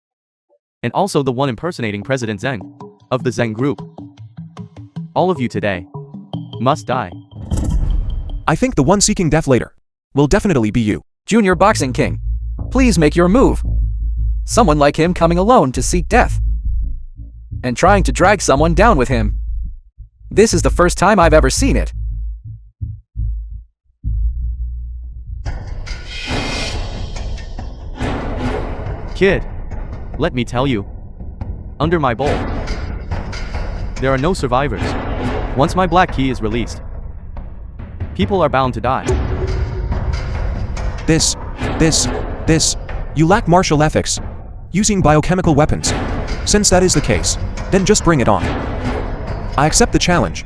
and also the one impersonating President Zheng, of the Zheng group. All of you today must die. I think the one seeking death later will definitely be you. Junior Boxing King, please make your move. Someone like him coming alone to seek death. And trying to drag someone down with him. This is the first time I've ever seen it. Kid, let me tell you. Under my bowl, there are no survivors. Once my black key is released, people are bound to die. This, you lack martial ethics. Using biochemical weapons. Since that is the case, then just bring it on. I accept the challenge.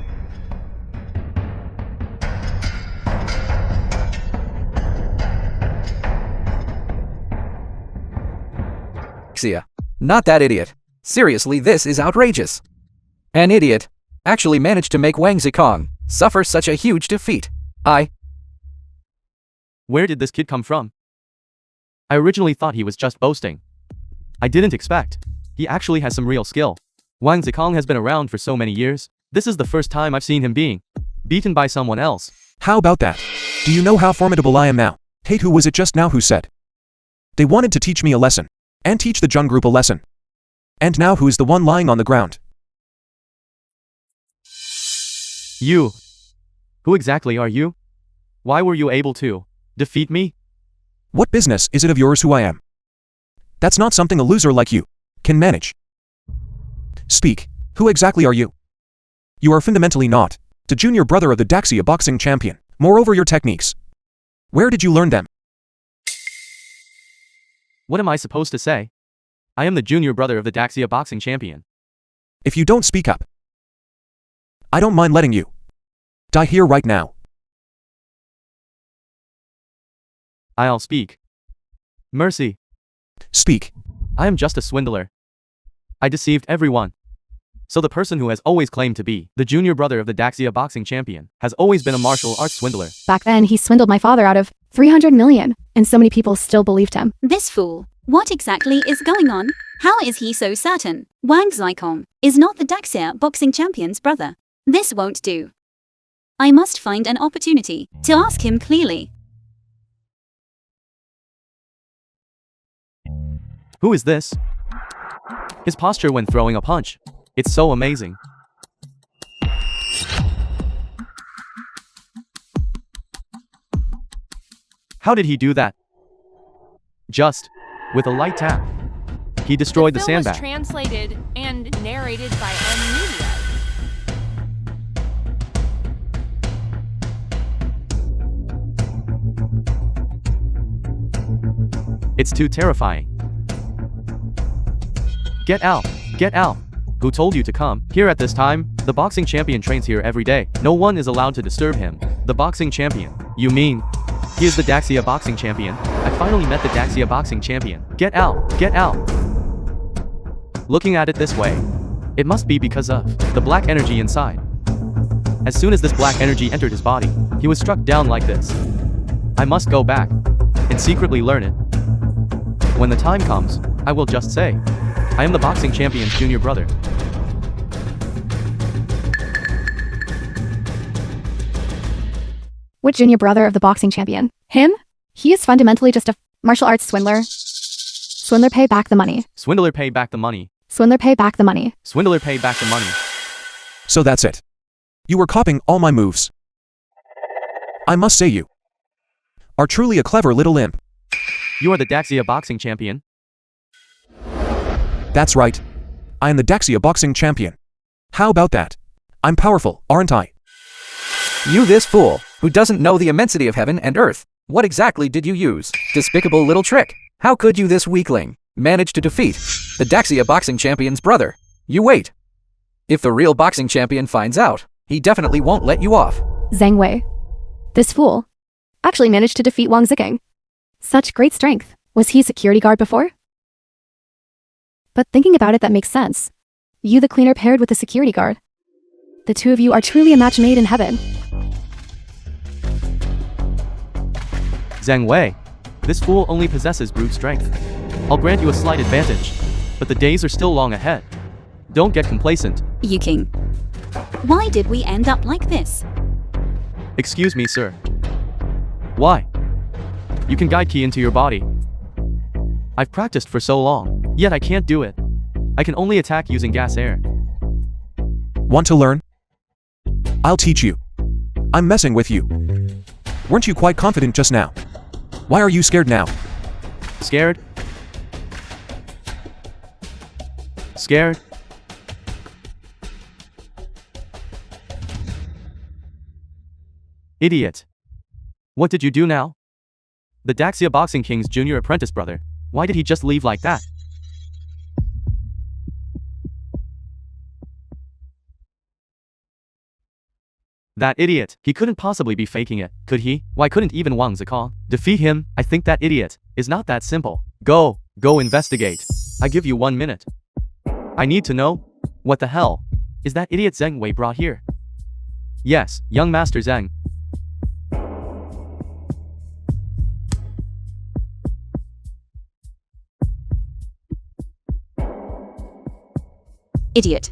Not that idiot. Seriously, this is outrageous. An idiot actually managed to make Wang Zikong suffer such a huge defeat. Where did this kid come from? I originally thought he was just boasting. I didn't expect he actually has some real skill. Wang Zikong has been around for so many years. This is the first time I've seen him being beaten by someone else. How about that? Do you know how formidable I am now? Hey, who was it just now who said they wanted to teach me a lesson? And teach the Jun group a lesson. And now who is the one lying on the ground? You. Who exactly are you? Why were you able to defeat me? What business is it of yours who I am? That's not something a loser like you can manage. Speak, who exactly are you? You are fundamentally not the junior brother of the Daxia boxing champion. Moreover, your techniques. Where did you learn them? What am I supposed to say? I am the junior brother of the Daxia boxing champion. If you don't speak up, I don't mind letting you die here right now. I'll speak. Mercy. Speak. I am just a swindler. I deceived everyone. So the person who has always claimed to be the junior brother of the Daxia boxing champion has always been a martial arts swindler. Back then, he swindled my father out of 300 million, and so many people still believed him. This fool. What exactly is going on? How is he so certain Wang Zikong is not the Daxia boxing champion's brother? This won't do. I must find an opportunity to ask him clearly. Who is this? His posture when throwing a punch. It's so amazing. How did he do that? Just with a light tap. He destroyed the film sandbag. was translated and narrated by M-Media. It's too terrifying. Get out! Get out! Who told you to come here at this time? The boxing champion trains here every day. No one is allowed to disturb him. The boxing champion? You mean he is the Daxia boxing champion? I finally met the Daxia boxing champion. Get out! Get out! Looking at it this way, it must be because of the black energy inside. As soon as this black energy entered his body, he was struck down like this. I must go back and secretly learn it. When the time comes, I will just say, I am the boxing champion's junior brother. What junior brother of the boxing champion? Him? He is fundamentally just a martial arts swindler. Swindler, pay back the money. Swindler, pay back the money. Swindler pay back the money. Swindler paid back the money. So that's it. You were copying all my moves. I must say you are truly a clever little imp. You are the Daxia boxing champion. That's right. I am the Daxia boxing champion. How about that? I'm powerful, aren't I? You this fool, who doesn't know the immensity of heaven and earth. What exactly did you use? Despicable little trick. How could you, this weakling, manage to defeat the Daxia boxing champion's brother? You wait. If the real boxing champion finds out, he definitely won't let you off. Zhang Wei. This fool actually managed to defeat Wang Ziking. Such great strength. Was he a security guard before? But thinking about it, that makes sense. You the cleaner paired with the security guard. The two of you are truly a match made in heaven. Zhang Wei. This fool only possesses brute strength. I'll grant you a slight advantage, but the days are still long ahead. Don't get complacent. You king. Why did we end up like this? Excuse me, sir. Why? You can guide key into your body. I've practiced for so long, yet I can't do it. I can only attack using gas air. Want to learn? I'll teach you. I'm messing with you. Weren't you quite confident just now? Why are you scared now? Scared? Scared? Idiot. What did you do now? The Daxia Boxing King's junior apprentice brother. Why did he just leave like that? That idiot. He couldn't possibly be faking it, could he? Why couldn't even Wang Ziking defeat him? I think that idiot is not that simple. Go investigate. I give you 1 minute. I need to know. What the hell is that idiot Zheng Wei brought here? Yes, young Master Zheng. Idiot.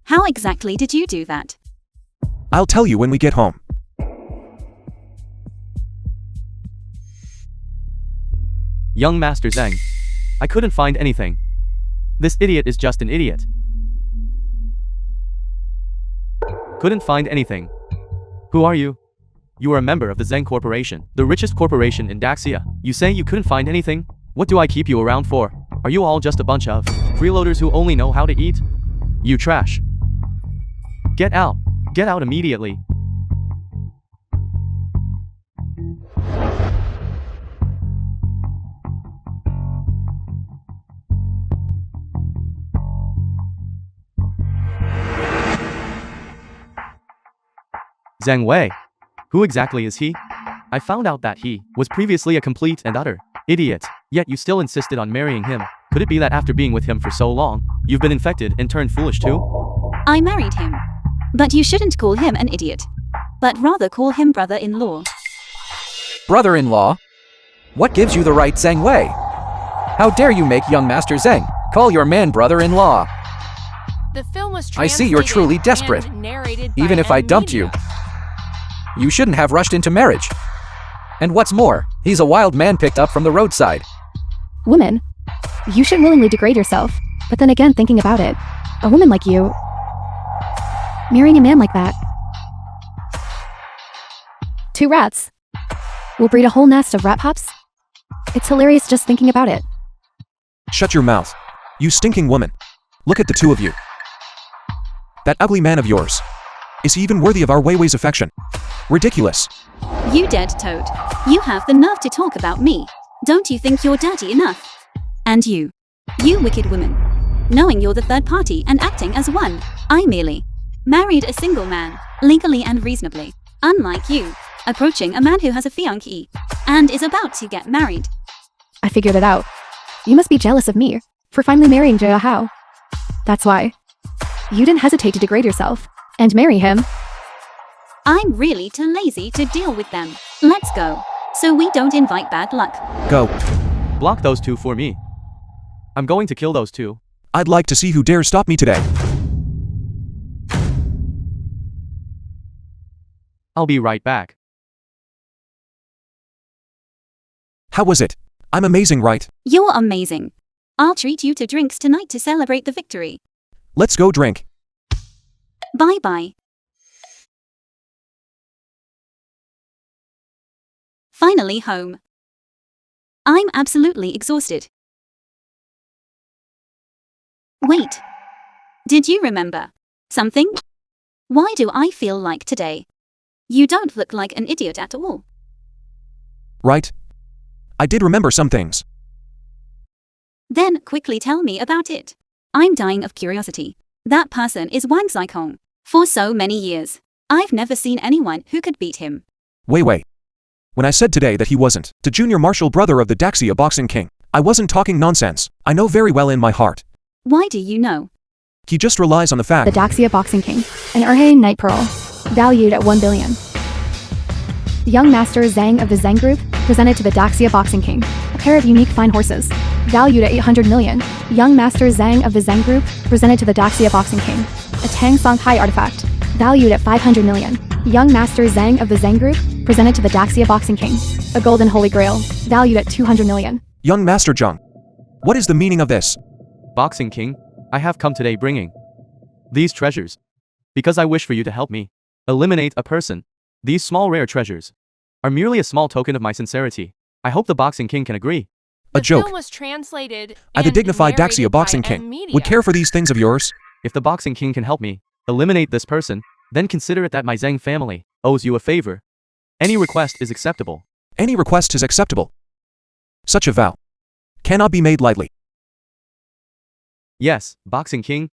How exactly did you do that? I'll tell you when we get home. Young Master Zheng. I couldn't find anything. This idiot is just an idiot. Couldn't find anything. Who are you? You are a member of the Zheng Corporation, the richest corporation in Daxia. You say you couldn't find anything? What do I keep you around for? Are you all just a bunch of freeloaders who only know how to eat? You trash. Get out. Get out immediately. Zheng Wei. Who exactly is he? I found out that he was previously a complete and utter idiot, yet you still insisted on marrying him. Could it be that after being with him for so long, you've been infected and turned foolish too? I married him. But you shouldn't call him an idiot, but rather call him brother-in-law. Brother-in-law? What gives you the right, Zheng Wei? How dare you make young Master Zheng call your man brother-in-law? The film was I see you're truly desperate. Even if I dumped you, you shouldn't have rushed into marriage. And what's more, he's a wild man picked up from the roadside. Woman, you shouldn't willingly degrade yourself. But then again, thinking about it, a woman like you, marrying a man like that. 2 rats will breed a whole nest of rat pups. It's hilarious just thinking about it. Shut your mouth. You stinking woman. Look at the two of you. That ugly man of yours. Is he even worthy of our Weiwei's affection? Ridiculous. You dead toad. You have the nerve to talk about me. Don't you think you're dirty enough? And you wicked woman. Knowing you're the third party and acting as one, I merely married a single man, legally and reasonably. Unlike you, approaching a man who has a fiancé and is about to get married. I figured it out. You must be jealous of me for finally marrying Jia Hao. That's why. You didn't hesitate to degrade yourself and marry him. I'm really too lazy to deal with them. Let's go, so we don't invite bad luck. Go. Block those two for me. I'm going to kill those two. I'd like to see who dares stop me today. I'll be right back. How was it? I'm amazing, right? You're amazing. I'll treat you to drinks tonight to celebrate the victory. Let's go drink. Bye-bye. Finally home. I'm absolutely exhausted. Wait. Did you remember something? Why do I feel like today? You don't look like an idiot at all. Right? I did remember some things. Then quickly tell me about it. I'm dying of curiosity. That person is Wang Zikong. For so many years, I've never seen anyone who could beat him. Wei. When I said today that he wasn't the junior martial brother of the Daxia Boxing King, I wasn't talking nonsense. I know very well in my heart. Why do you know? He just relies on the The fact. Daxia Boxing King, an Erhe Night Pearl, valued at 1 billion. Young Master Zhang of the Zhang Group presented to the Daxia Boxing King a pair of unique fine horses, valued at 800 million. Young Master Zhang of the Zhang Group presented to the Daxia Boxing King a Tang Song Hai artifact, valued at 500 million. Young Master Zhang of the Zhang Group presented to the Daxia Boxing King a Golden Holy Grail, valued at 200 million. Young Master Zhang. What is the meaning of this? Boxing King, I have come today bringing these treasures. Because I wish for you to help me eliminate a person. These small rare treasures are merely a small token of my sincerity. I hope the Boxing King can agree. A The joke. film was translated I, the and dignified narrated Daxia by Boxing King, M-Media. would care for these things of yours? If the Boxing King can help me eliminate this person, then consider it that my Zhang family owes you a favor. Any request is acceptable. Any request is acceptable. Such a vow cannot be made lightly. Yes, Boxing King.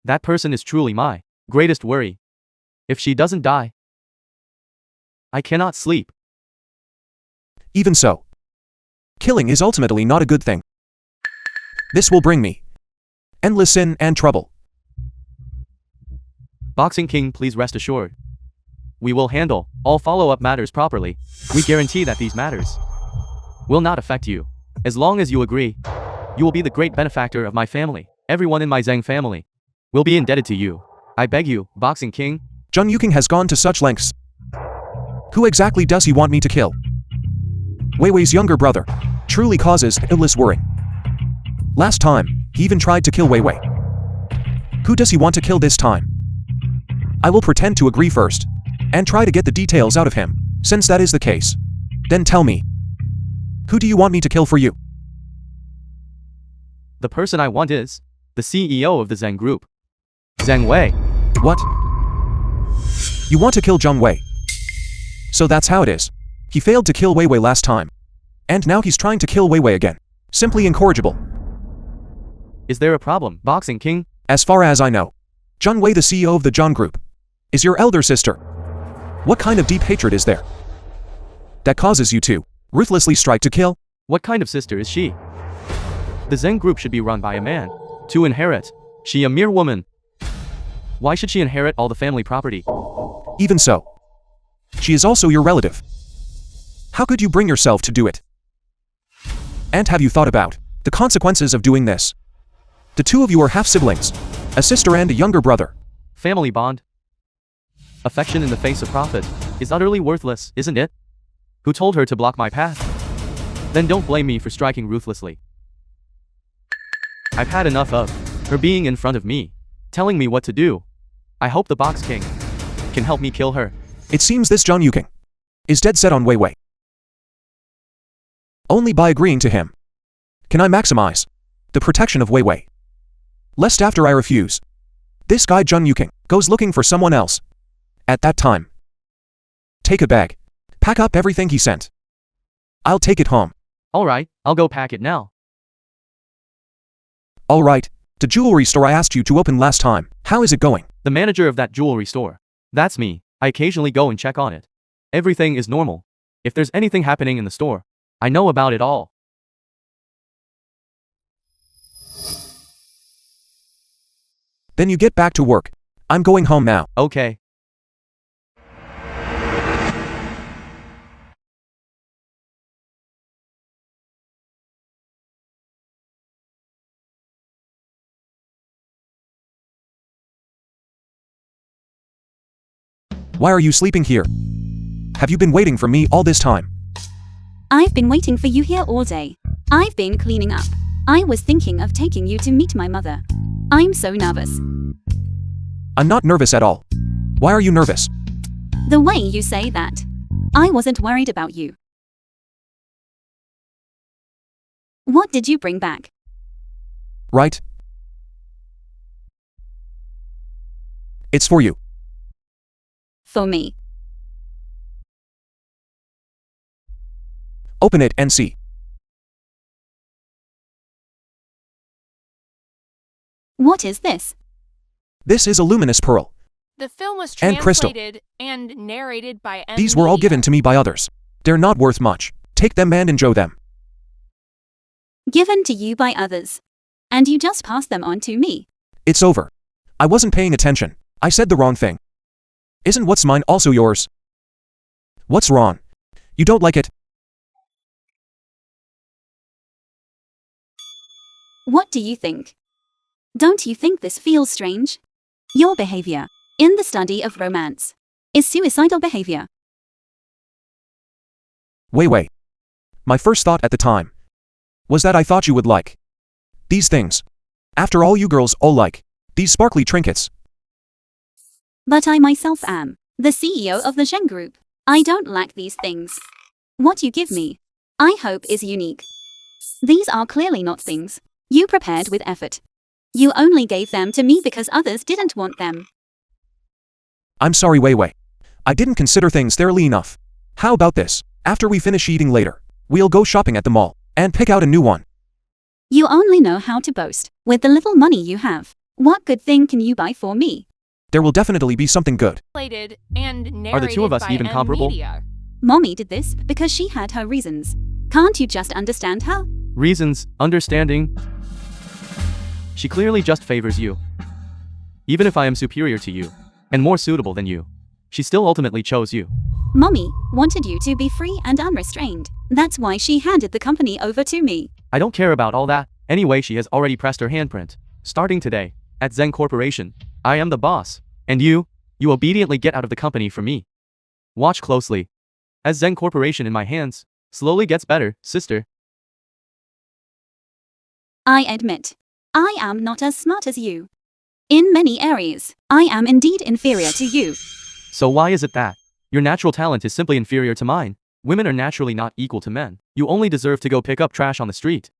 That person is truly my greatest worry. If she doesn't die, I cannot sleep. Even so, killing is ultimately not a good thing. This will bring me endless sin and trouble. Boxing King, please rest assured. We will handle all follow-up matters properly. We guarantee that these matters will not affect you. As long as you agree, you will be the great benefactor of my family. Everyone in my Zhang family will be indebted to you. I beg you, Boxing King. Zhang Yuking has gone to such lengths. Who exactly does he want me to kill? Weiwei's younger brother truly causes endless worry. Last time, he even tried to kill Weiwei. Who does he want to kill this time? I will pretend to agree first, and try to get the details out of him. Since that is the case, then tell me, who do you want me to kill for you? The person I want is the CEO of the Zhang Group, Zhang Wei. What? You want to kill Zhang Wei? So that's how it is. He failed to kill Weiwei last time, and now he's trying to kill Weiwei again. Simply incorrigible. Is there a problem, Boxing King? As far as I know, Zhang Wei, the CEO of the Zhang Group, is your elder sister. What kind of deep hatred is there that causes you to ruthlessly strike to kill? What kind of sister is she? The Zhang Group should be run by a man. To inherit, she a mere woman. Why should she inherit all the family property? Even so, she is also your relative. How could you bring yourself to do it? And have you thought about the consequences of doing this? The two of you are half-siblings, a sister and a younger brother. Family bond. Affection in the face of profit is utterly worthless, isn't it? Who told her to block my path? Then don't blame me for striking ruthlessly. I've had enough of her being in front of me, telling me what to do. I hope the Box King can help me kill her. It seems this Zhang Yuking is dead set on Weiwei. Only by agreeing to him can I maximize the protection of Weiwei. Lest after I refuse, this guy Zhang Yuking goes looking for someone else. At that time, take a bag, pack up everything he sent. I'll take it home. Alright, I'll go pack it now. Alright, the jewelry store I asked you to open last time, how is it going? The manager of that jewelry store. That's me. I occasionally go and check on it. Everything is normal. If there's anything happening in the store, I know about it all. Then you get back to work. I'm going home now. Okay. Why are you sleeping here? Have you been waiting for me all this time? I've been waiting for you here all day. I've been cleaning up. I was thinking of taking you to meet my mother. I'm so nervous. I'm not nervous at all. Why are you nervous? The way you say that. I wasn't worried about you. What did you bring back? Right? It's for you. For me. Open it and see. What is this? This is a luminous pearl. The film was And crystal. translated and narrated by These were all given to me by others. They're not worth much. Take them and enjoy them. Given to you by others. And you just passed them on to me. It's over. I wasn't paying attention. I said the wrong thing. Isn't what's mine also yours? What's wrong? You don't like it? What do you think? Don't you think this feels strange? Your behavior, in the study of romance, is suicidal behavior. Wait. My first thought at the time was that I thought you would like these things. After all, you girls all like these sparkly trinkets. But I myself am the CEO of the Zheng Group. I don't lack these things. What you give me, I hope, is unique. These are clearly not things you prepared with effort. You only gave them to me because others didn't want them. I'm sorry, Wei. I didn't consider things thoroughly enough. How about this? After we finish eating later, we'll go shopping at the mall and pick out a new one. You only know how to boast with the little money you have. What good thing can you buy for me? There will definitely be something good. Translated and narrated Are the two of us by even comparable? Media. Mommy did this because she had her reasons. Can't you just understand her? Reasons, understanding. She clearly just favors you. Even if I am superior to you, and more suitable than you, she still ultimately chose you. Mommy wanted you to be free and unrestrained. That's why she handed the company over to me. I don't care about all that. Anyway, she has already pressed her handprint. Starting today, at Zheng Corporation, I am the boss. And you obediently get out of the company for me. Watch closely. As Zheng Corporation in my hands, slowly gets better, sister. I admit, I am not as smart as you. In many areas, I am indeed inferior to you. So why is it that your natural talent is simply inferior to mine? Women are naturally not equal to men. You only deserve to go pick up trash on the street.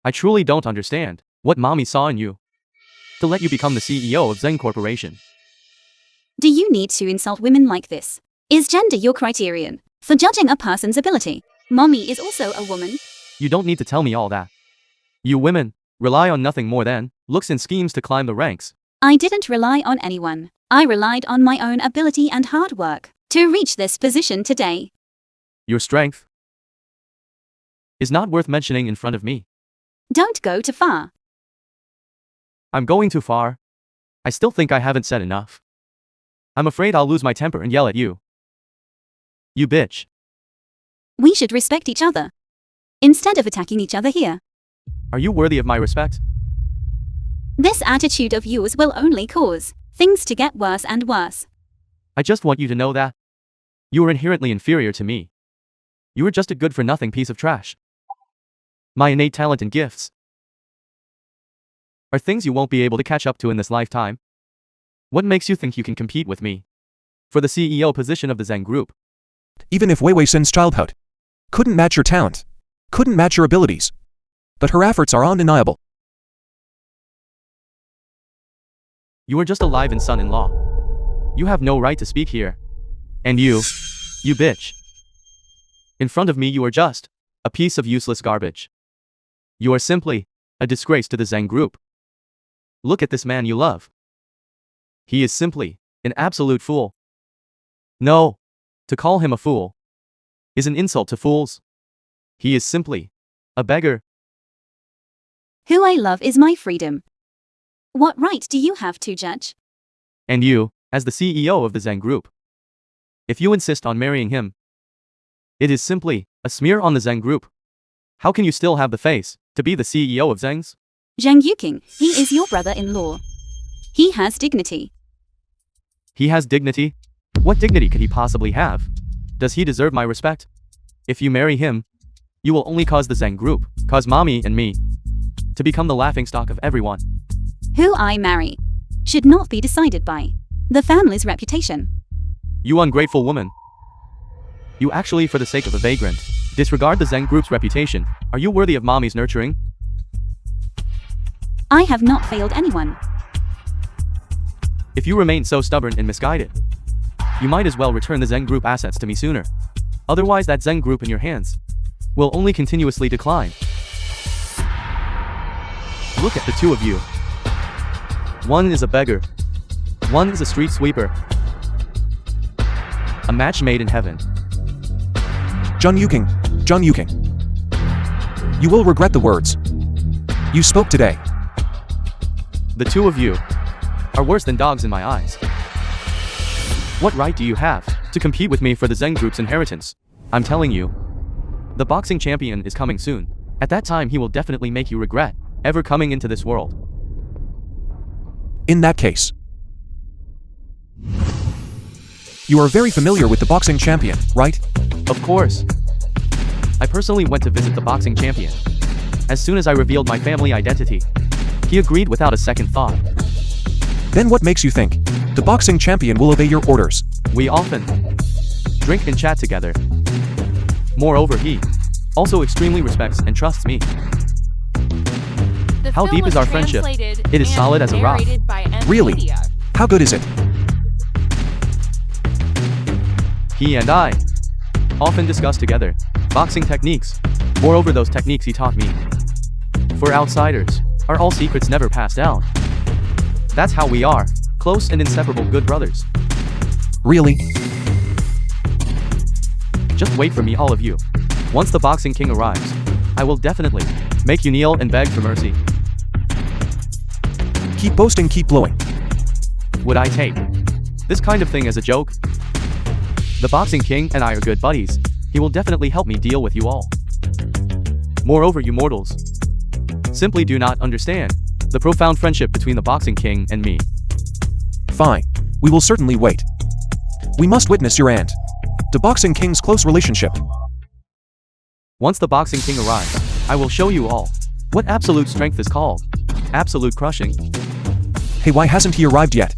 I truly don't understand what mommy saw in you to let you become the CEO of Zheng Corporation. Do you need to insult women like this? Is gender your criterion for judging a person's ability? Mommy is also a woman. You don't need to tell me all that. You women rely on nothing more than looks and schemes to climb the ranks. I didn't rely on anyone. I relied on my own ability and hard work to reach this position today. Your strength is not worth mentioning in front of me. Don't go too far. I'm going too far. I still think I haven't said enough. I'm afraid I'll lose my temper and yell at you. You bitch. We should respect each other instead of attacking each other here. Are you worthy of my respect? This attitude of yours will only cause things to get worse and worse. I just want you to know that you are inherently inferior to me. You are just a good-for-nothing piece of trash. My innate talent and gifts are things you won't be able to catch up to in this lifetime. What makes you think you can compete with me for the CEO position of the Zheng Group? Even if Wei since childhood couldn't match your talent, couldn't match your abilities, but her efforts are undeniable. You are just a live-in son-in-law. You have no right to speak here. And you bitch. In front of me you are just a piece of useless garbage. You are simply a disgrace to the Zheng Group. Look at this man you love. He is simply an absolute fool. No, to call him a fool is an insult to fools. He is simply a beggar. Who I love is my freedom. What right do you have to judge? And you, as the CEO of the Zheng Group, if you insist on marrying him, it is simply a smear on the Zheng Group. How can you still have the face to be the CEO of Zheng's? Zheng Yuqing, he is your brother-in-law. He has dignity. He has dignity? What dignity could he possibly have? Does he deserve my respect? If you marry him, you will only cause the Zheng Group, cause mommy and me, to become the laughingstock of everyone. Who I marry should not be decided by the family's reputation. You ungrateful woman. You actually, for the sake of a vagrant, disregard the Zen group's reputation. Are you worthy of mommy's nurturing? I have not failed anyone. If you remain so stubborn and misguided, you might as well return the Zen group assets to me sooner. Otherwise, that Zen group in your hands will only continuously decline. Look at the two of you. One is a beggar. One is a street sweeper. A match made in heaven. John Yuking, you will regret the words you spoke today. The two of you are worse than dogs in my eyes. What right do you have to compete with me for the Zen group's inheritance? I'm telling you, the boxing champion is coming soon. At that time, he will definitely make you regret ever coming into this world. In that case, you are very familiar with the boxing champion, right? Of course. I personally went to visit the boxing champion. As soon as I revealed my family identity, he agreed without a second thought. Then what makes you think the boxing champion will obey your orders? We often drink and chat together. Moreover, he also extremely respects and trusts me. The How film deep is was our friendship? translated It is and solid as a rock. narrated by Really? Media. How good is it? He and I often discuss together boxing techniques. Moreover, those techniques he taught me, for outsiders, are all secrets never passed down. That's how we are, close and inseparable good brothers. Really? Just wait for me, all of you. Once the boxing king arrives, I will definitely make you kneel and beg for mercy. Keep boasting, keep blowing. Would I take this kind of thing as a joke? The boxing king and I are good buddies. He will definitely help me deal with you all. Moreover, you mortals simply do not understand the profound friendship between the boxing king and me. Fine. We will certainly wait. We must witness your and the boxing king's close relationship. Once the boxing king arrives, I will show you all what absolute strength is called. Absolute crushing. Hey, why hasn't he arrived yet?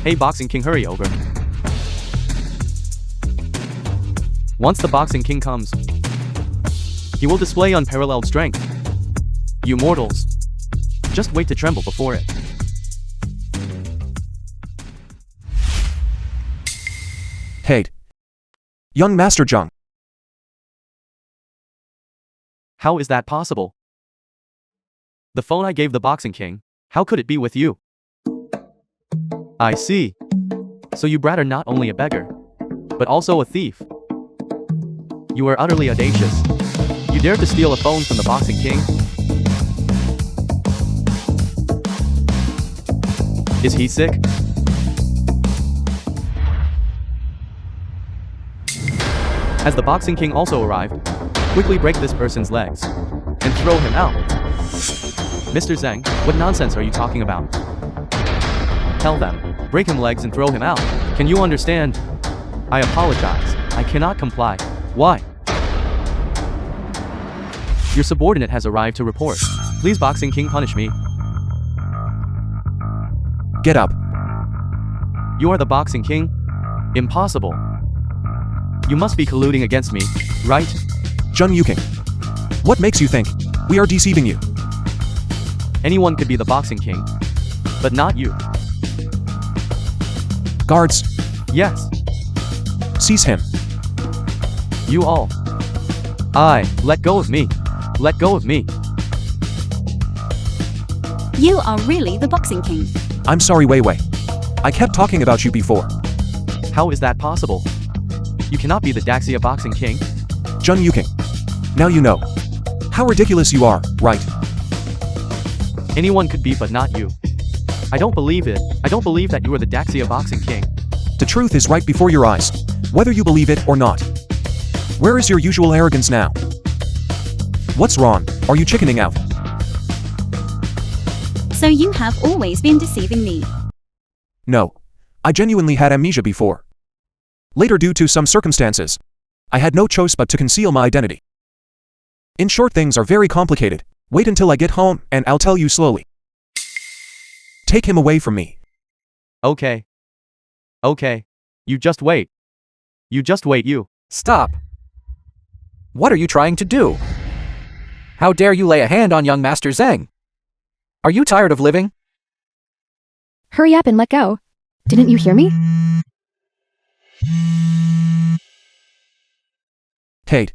Hey, boxing king, hurry over. Once the boxing king comes, he will display unparalleled strength. You mortals, just wait to tremble before it. Hey, young Master Zhang. How is that possible? The phone I gave the boxing king, how could it be with you? I see. So you brat are not only a beggar, but also a thief. You are utterly audacious. You dare to steal a phone from the boxing king? Is he sick? Has the boxing king also arrived? Quickly break this person's legs and throw him out. Mr. Zhang, what nonsense are you talking about? Tell them, break him legs and throw him out. Can you understand? I apologize. I cannot comply. Why? Your subordinate has arrived to report. Please, boxing king, punish me. Get up. You are the boxing king? Impossible. You must be colluding against me, right? Jun Yuking. What makes you think we are deceiving you? Anyone could be the boxing king, but not you. Guards, Yes, seize him. you all. Let go of me. Let go of me. You are really the boxing king. I'm sorry, Wei Wei. I kept talking about you before. How is that possible? You cannot be the Daxia boxing king. Jun Yuking. Now you know how ridiculous you are, right? Anyone could be, but not you. I don't believe it. I don't believe that you are the Daxia boxing king. The truth is right before your eyes, whether you believe it or not. Where is your usual arrogance now? What's wrong? Are you chickening out? So you have always been deceiving me. No. I genuinely had amnesia before. Later, due to some circumstances, I had no choice but to conceal my identity. In short, things are very complicated. Wait until I get home and I'll tell you slowly. Take him away from me. Okay. Okay. You just wait. You just wait, you. Stop. What are you trying to do? How dare you lay a hand on young Master Zhang? Are you tired of living? Hurry up and let go. Didn't you hear me? Kate.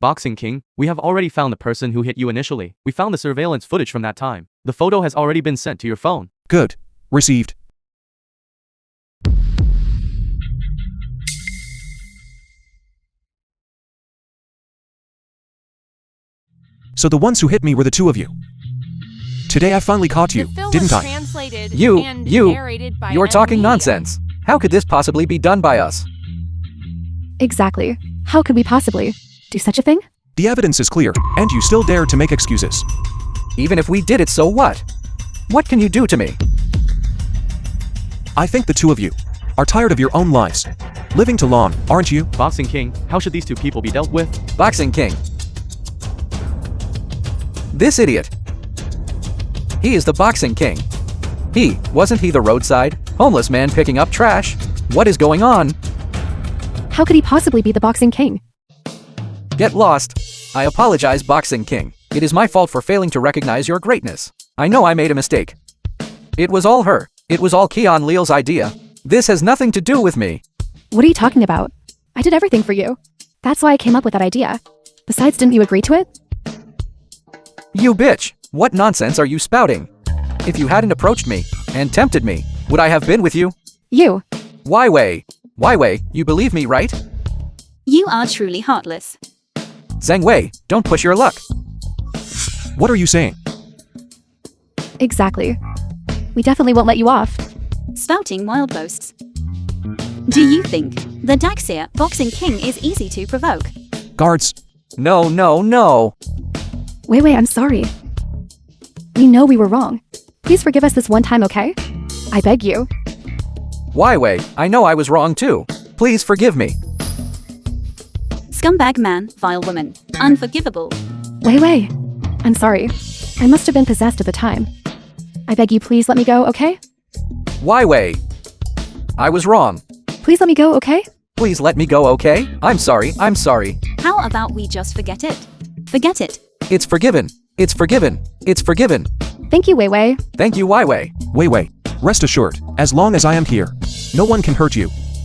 Boxing King, we have already found the person who hit you initially. We found the surveillance footage from that time. The photo has already been sent to your phone. Good. Received. So the ones who hit me were the two of you. Today I finally caught you, The film didn't was I? translated You, and you, narrated by you're talking Memegang. nonsense. How could this possibly be done by us? Exactly. How could we possibly do such a thing? The evidence is clear, and you still dare to make excuses. Even if we did it, so what? What can you do to me? I think the two of you are tired of your own lives. Living too long, aren't you? Boxing King, how should these two people be dealt with? Boxing King. This idiot. He is the Boxing King. Wasn't he the roadside, homeless man picking up trash? What is going on? How could he possibly be the Boxing King? Get lost. I apologize, Boxing King. It is my fault for failing to recognize your greatness. I know I made a mistake. It was all her. It was all Keon Leal's idea. This has nothing to do with me. What are you talking about? I did everything for you. That's why I came up with that idea. Besides, didn't you agree to it? You bitch. What nonsense are you spouting? If you hadn't approached me and tempted me, would I have been with you? You. Why Wei? You believe me, right? You are truly heartless. Zhang Wei, don't push your luck. What are you saying? Exactly. We definitely won't let you off. Spouting wild boasts. Do you think the Daxia Boxing King is easy to provoke? Guards. No. Wait, I'm sorry. We know we were wrong. Please forgive us this one time, okay? I beg you. Why Wei? I know I was wrong too. Please forgive me. Scumbag man, vile woman. Unforgivable. Wait. I'm sorry. I must have been possessed at the time. I beg you, please let me go, okay? Why Wei? I was wrong. Please let me go, okay? Please let me go, okay? I'm sorry. How about we just forget it? Forget it. It's forgiven. Thank you, Wei. Thank you, Wai Wei. Wait. Rest assured, as long as I am here, no one can hurt you.